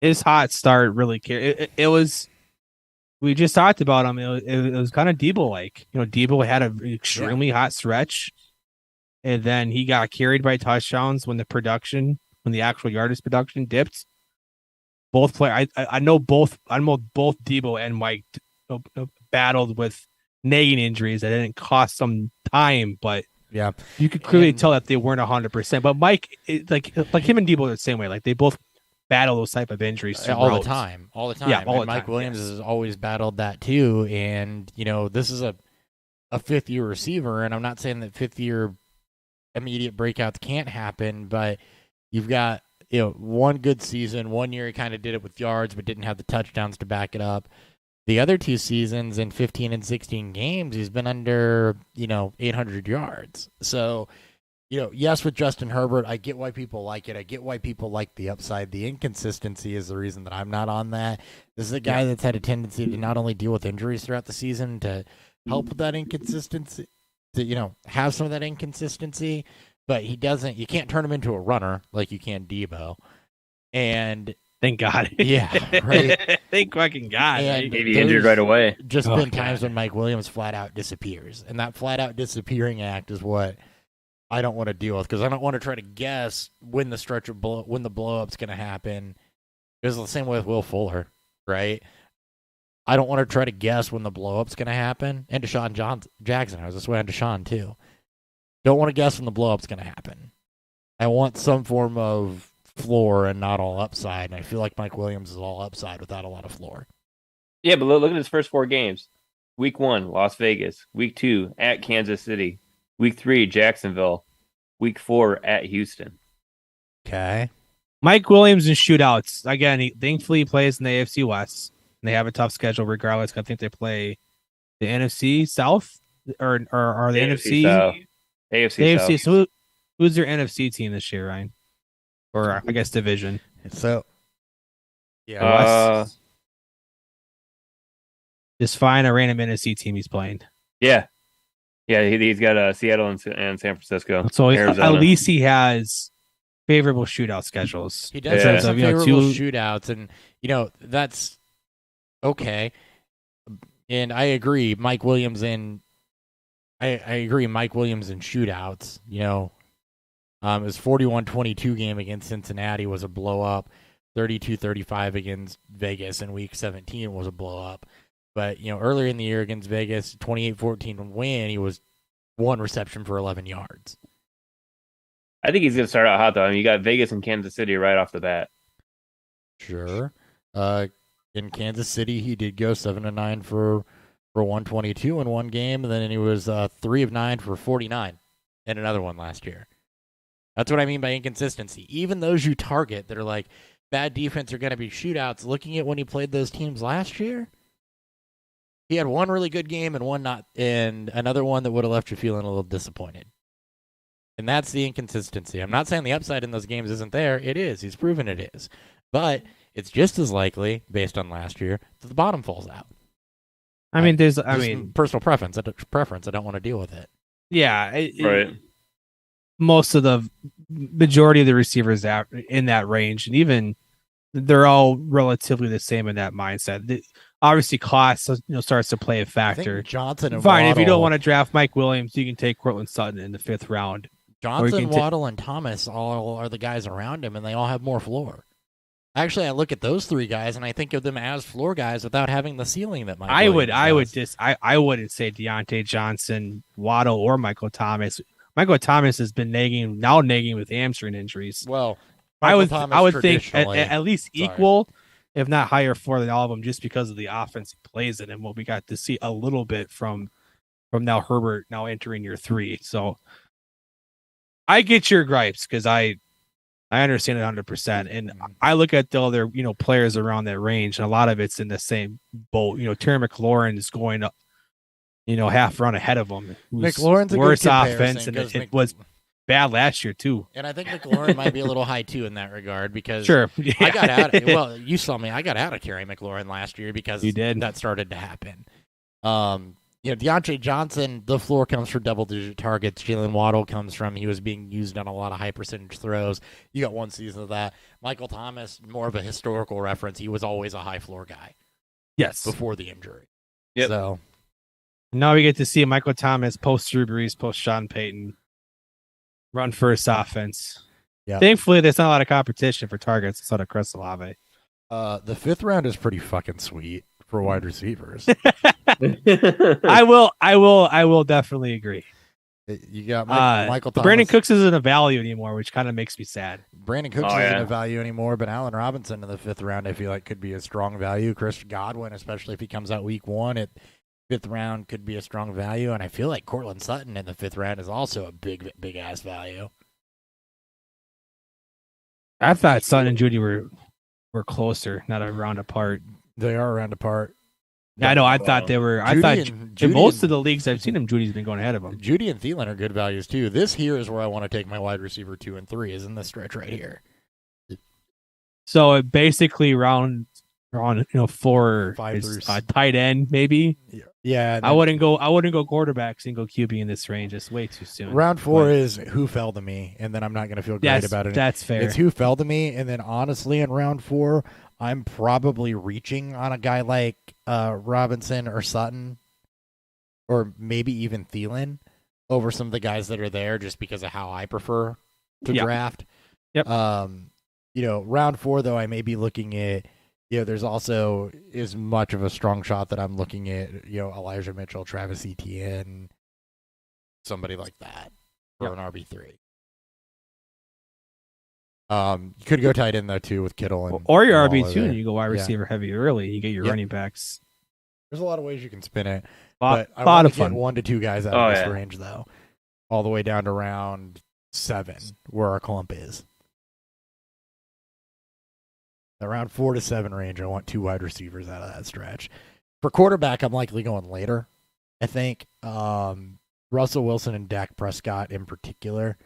His hot start really carried. It was. We just talked about him. It was kind of Debo-like. Debo had an extremely hot stretch, and then he got carried by touchdowns when the actual yardage production dipped. Both players, I know both Debo and Mike battled with nagging injuries that didn't cost some time, but Yeah. you could clearly And- tell that they weren't 100%. But Mike, like him and Debo are the same way. Like they both battle those type of injuries All throughout. the time. All the time. Yeah, all And the Mike time, Williams yes. has always battled that, too. And, this is a fifth-year receiver, and I'm not saying that fifth-year immediate breakouts can't happen, but you've got one good season. 1 year he kind of did it with yards, but didn't have the touchdowns to back it up. The other 2 seasons in 15 and 16 games, he's been under, 800 yards. So, yes, with Justin Herbert, I get why people like it. I get why people like the upside. The inconsistency is the reason that I'm not on that. This is a guy that's had a tendency to not only deal with injuries throughout the season to help with that inconsistency, to, have some of that inconsistency, but he doesn't. You can't turn him into a runner like you can Debo. And thank God. Yeah, right. Thank fucking God. And Maybe injured right away. Just been times when Mike Williams flat out disappears, and that flat out disappearing act is what I don't want to deal with, because I don't want to try to guess when the when the blow up's going to happen. It was the same way with Will Fuller, right? I don't want to try to guess when the blow up's going to happen. And Deshaun Jackson, I was this way on Deshaun too. Don't want to guess when the blow up's going to happen. I want some form of floor and not all upside. And I feel like Mike Williams is all upside without a lot of floor. Yeah, but look at his first 4 games. Week 1, Las Vegas. Week 2, at Kansas City. Week 3, Jacksonville. Week 4, at Houston. Okay. Mike Williams in shootouts. Again, thankfully he plays in the AFC West. And they have a tough schedule regardless. I think they play the NFC South or the NFC South. AFC South. So who's their NFC team this year, Ryan? Or I guess division. So, yeah. Just find a random NFC team he's playing. Yeah. Yeah, he's got Seattle and San Francisco. So Arizona. at least he has favorable shootout schedules. He does have some favorable shootouts, and, that's okay. And I agree, Mike Williams in shootouts, his 41-22 game against Cincinnati was a blow up. 32-35 against Vegas in week 17 was a blow up. But, earlier in the year against Vegas, 28-14 win, he was 1 reception for 11 yards. I think he's going to start out hot, though. I mean, you got Vegas and Kansas City right off the bat. Sure. In Kansas City, he did go 7-9 for 122 in one game, and then he was 3 of 9 for 49 in another one last year. That's what I mean by inconsistency. Even those you target that are like, bad defense are going to be shootouts, looking at when he played those teams last year, he had one really good game and one not, and another one that would have left you feeling a little disappointed. And that's the inconsistency. I'm not saying the upside in those games isn't there. It is. He's proven it is. But it's just as likely, based on last year, that the bottom falls out. I mean, personal preference. I don't want to deal with it. Yeah. Right. Most of the majority of the receivers in that range, and even they're all relatively the same in that mindset. Obviously, cost starts to play a factor. Johnson and fine. Waddle, If you don't want to draft Mike Williams, you can take Cortland Sutton in the 5th round. Johnson, Waddle, and Thomas all are the guys around him, and they all have more floor. Actually, I look at those 3 guys, and I think of them as floor guys without having the ceiling that Mike Williams does. I wouldn't say Deontay Johnson, Waddle, or Michael Thomas. Michael Thomas has been nagging with hamstring injuries. Well, I would think at least equal, if not higher floor than all of them, just because of the offense he plays in and what we got to see a little bit from now Herbert now entering year 3. So I get your gripes because I understand it 100%. And I look at the other, players around that range, and a lot of it's in the same boat. Terry McLaurin is going up, half run ahead of him. McLaurin's a worse good offense, and it was bad last year too. And I think McLaurin might be a little high too in that regard because sure. Yeah. I got out. Well, you saw me. I got out of Terry McLaurin last year because you did. That started to happen. Deontay Johnson, the floor comes for double-digit targets. Jalen Waddle comes from he was being used on a lot of high-percentage throws. You got 1 season of that. Michael Thomas, more of a historical reference. He was always a high-floor guy. Yes. Before the injury. Yep. So now we get to see Michael Thomas post Drew Brees, post Sean Payton, run first offense. Yeah. Thankfully, there's not a lot of competition for targets outside of Chris Olave. The 5th round is pretty fucking sweet for wide receivers. I will definitely agree. You got Michael Thomas. Brandon Cooks isn't a value anymore, which kind of makes me sad. Brandon Cooks isn't a value anymore, but Allen Robinson in the 5th round, I feel like could be a strong value. Chris Godwin, especially if he comes out week 1 at 5th round, could be a strong value. And I feel like Cortland Sutton in the 5th round is also a big ass value. I thought Sutton and Judy were closer, not a round apart. They are around apart. Yeah, I know. I thought they were. I thought in most of the leagues I've seen him, Judy's been going ahead of him. Judy and Thielen are good values too. This here is where I want to take my wide receiver 2 and 3. Is in this stretch right here. So it basically round 4 5 is through tight end maybe. Yeah, I wouldn't go quarterback, single QB in this range. It's way too soon. Round 4 is who fell to me, and then I'm not going to feel great about it. That's fair. It's who fell to me, and then honestly, in round 4, I'm probably reaching on a guy like Robinson or Sutton, or maybe even Thielen, over some of the guys that are there, just because of how I prefer to draft. Yep. Round 4 though, I may be looking at. There's also as much of a strong shot that I'm looking at, Elijah Mitchell, Travis Etienne, somebody like that for an RB3. You could go tight end though too with Kittle or your RB2, and you go wide receiver heavy early. You get your running backs. There's a lot of ways you can spin it, but I want to fun. get 1 to 2 guys out of this range though, all the way down to round 7 where our clump is. Around 4 to 7 range, I want 2 wide receivers out of that stretch. For quarterback, I'm likely going later. I think Russell Wilson and Dak Prescott in particular,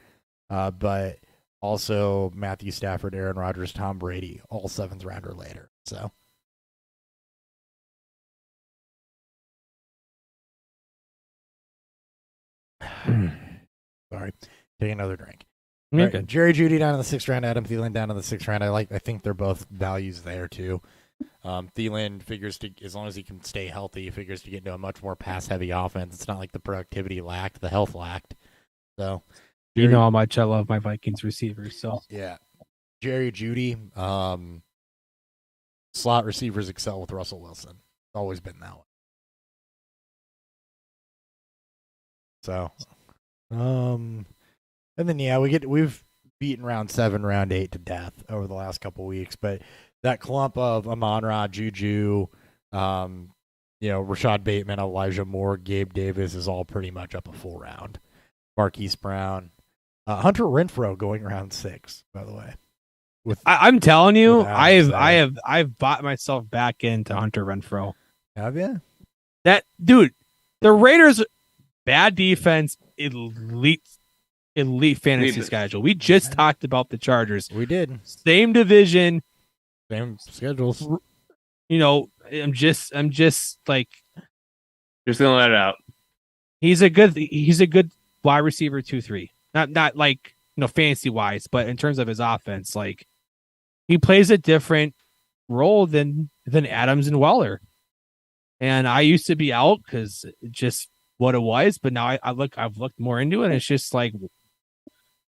but also Matthew Stafford, Aaron Rodgers, Tom Brady, all 7th round or later. So, sorry, take another drink. Right. Jerry Jeudy down in the 6th round, Adam Thielen down in the 6th round. I think they're both values there too. Thielen figures to, as long as he can stay healthy, figures to get into a much more pass-heavy offense. It's not like the productivity lacked, the health lacked. So, you know how much I love my Vikings receivers. So yeah, Jerry Jeudy, slot receivers excel with Russell Wilson. It's always been that one. So, and then we've beaten round 7, round 8 to death over the last couple weeks, but that clump of Amon-Ra, Juju, Rashad Bateman, Elijah Moore, Gabe Davis is all pretty much up a full round. Marquise Brown, Hunter Renfrow going round 6, by the way. I'm telling you, I've bought myself back into Hunter Renfrow. Have you? That dude, the Raiders, bad defense, elite fantasy schedule. We just talked about the Chargers. We did. Same division, same schedules. I'm just like, just gonna let it out. He's a good wide receiver 2-3. Not like fantasy wise, but in terms of his offense, like he plays a different role than Adams and Weller. And I used to be out because just what it was, but now I've looked more into it, and it's just like,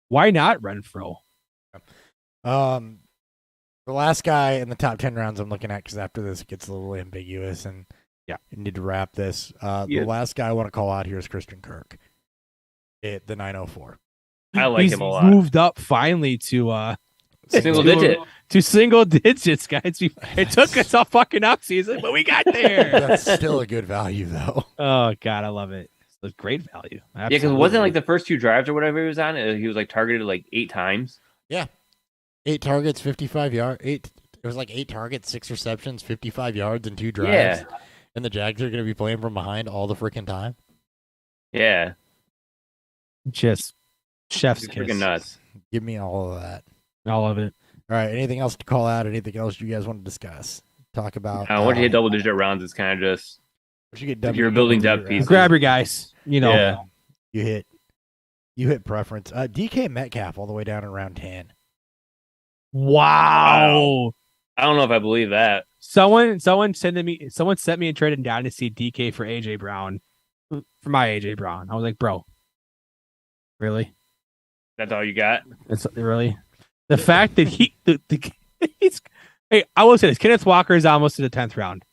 why not Renfrow? The last guy in the top 10 rounds I'm looking at, because after this it gets a little ambiguous, and I need to wrap this. The last guy I want to call out here is Christian Kirk at the 904. I like him a lot. Moved up finally to single digit. To single digits, guys. It took us a fucking up season, but we got there. That's still a good value, though. Oh God, I love it. It's a great value. Absolutely. Yeah, because it wasn't like the first 2 drives or whatever he was on. He was like targeted like 8 times. Yeah, 8 targets, 55 yards. It was like 8 targets, 6 receptions, 55 yards, and 2 drives. Yeah. And the Jags are going to be playing from behind all the freaking time. Yeah, just chef's kiss. Freaking nuts. Give me all of that. All of it. All right. Anything else to call out? Anything else you guys want to discuss? Talk about. Once you hit double-digit rounds, it's kind of just. You're building depth pieces. Grab your guys. Yeah. You hit preference. DK Metcalf all the way down in round 10. Wow. I don't know if I believe that. Someone sent me a trade in down to see DK for AJ Brown. For my AJ Brown. I was like, bro. Really? That's all you got? That's really the fact that he's hey, I will say this. Kenneth Walker is almost to the 10th round.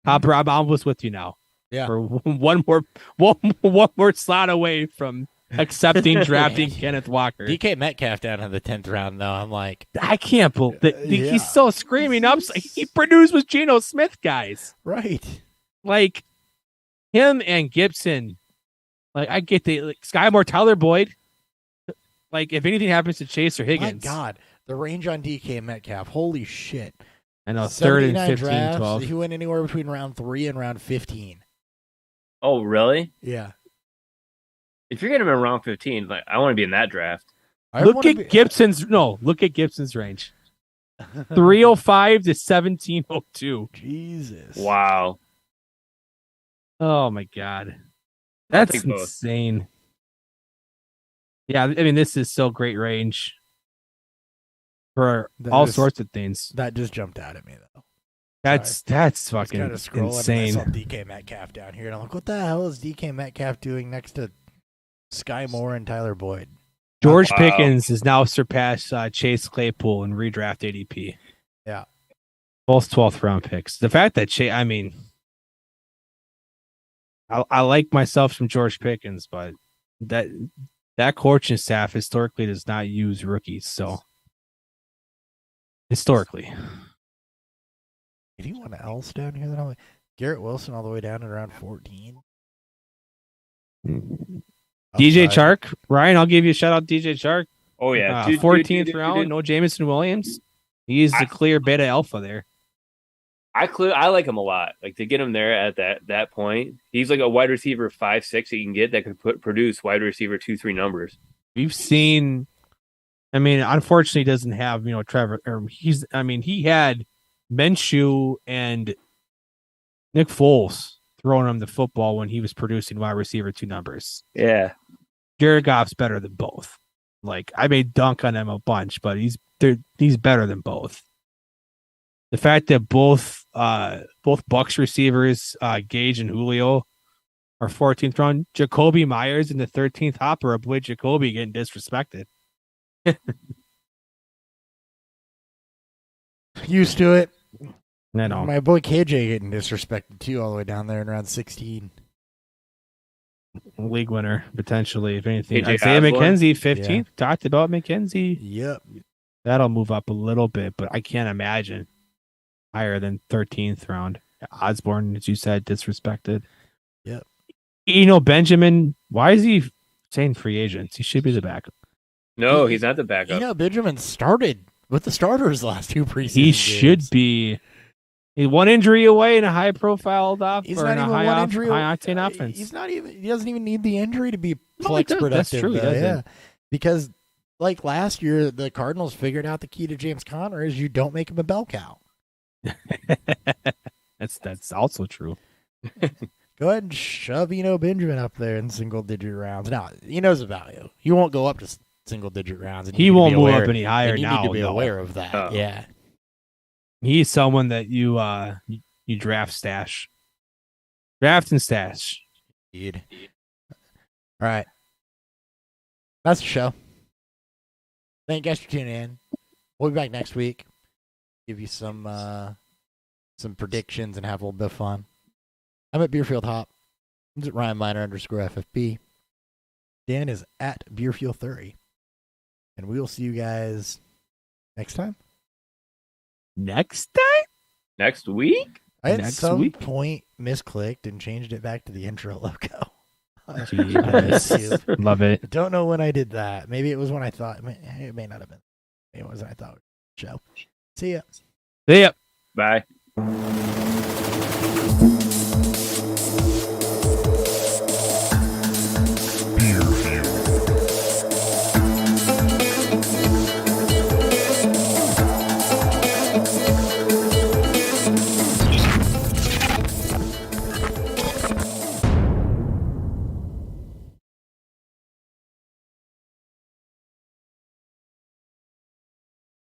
Hopper, I'm almost with you now. Yeah. For one more slot away from accepting drafting Kenneth Walker. DK Metcalf down in the 10th round, though. I'm like, I can't believe that he's still screaming up. He produced with Geno Smith, guys. Right. Like him and Gibson. Like I get Sky Moore, Tyler Boyd. Like if anything happens to Chase or Higgins. My God, The range on DK Metcalf, holy shit. I know, 3rd and 79 15, drafts, 12. He went anywhere between round 3 and round 15. Oh, really? Yeah. If you're getting him in round 15, like I want to be in that draft. Look at Gibson's range. 305 to 1702. Jesus. Wow. Oh my God. I'll That's take both. insane. Yeah, I mean, this is still great range for all sorts of things. That just jumped out at me, though. That's fucking kind of scrolling insane. And I saw DK Metcalf down here, and I'm like, what the hell is DK Metcalf doing next to Sky Moore and Tyler Boyd? George Pickens has now surpassed Chase Claypool in redraft ADP. Yeah. Both 12th round picks. The fact that I mean, I like myself some George Pickens, but that coaching staff historically does not use rookies. So historically, anyone else down here that Garrett Wilson all the way down at around 14. DJ Chark, Ryan, I'll give you a shout out, DJ Chark. Oh yeah, 14th round, no Jameson Williams. He's the clear beta alpha there. I like him a lot. Like to get him there at that point, he's like a wide receiver 5-6 that you can get that could produce wide receiver 2-3 numbers. We've seen. I mean, unfortunately, he doesn't have Trevor. Or he had Minshew and Nick Foles throwing him the football when he was producing wide receiver 2 numbers. Yeah, Jared Goff's better than both. Like I may dunk on him a bunch, but he's better than both. The fact that both Bucs receivers, Gage and Julio, are 14th round. Jacoby Myers in the 13th hopper. Boy, Jacoby getting disrespected. Used to it. I know. My boy KJ getting disrespected too, all the way down there in round 16. League winner potentially, if anything. AJ Isaiah Osborne. McKenzie, 15th. Yeah. Talked about McKenzie. Yep. That'll move up a little bit, but I can't imagine higher than 13th round. Osborne, as you said, disrespected. Yep. Benjamin, why is he saying free agents? He should be the backup. no, he's not the backup. Benjamin started with the starters last 2 preseason He games. should be. He's one injury away in a high-profile off He's or not in a even one injury. high-octane offense. He's not even. He doesn't even need the injury to be No, flex he does. productive. That's true. He though, doesn't. yeah, because like last year, the Cardinals figured out the key to James Conner is you don't make him a bell cow. That's also true. Go ahead and shove Benjamin up there in single-digit rounds. Now he knows the value. He won't go up to single-digit rounds. And He you need to won't be move aware- up any higher and you now. need to be no. aware of that. Oh. Yeah. He's someone that you draft stash. Draft and stash. Indeed. All right. That's the show. Thank you guys for tuning in. We'll be back next week. Give you some predictions and have a little bit of fun. I'm at Beerfield Hop. I'm at Ryan Miner _FFB. Dan is at Beerfield30. And we will see you guys next time. Next time? Next week. I at Next some week? point misclicked and changed it back to the intro logo. Jesus. Love it. Don't know when I did that. Maybe it was when I thought it may not have been. Maybe it was when I thought show. See ya. See ya. Bye.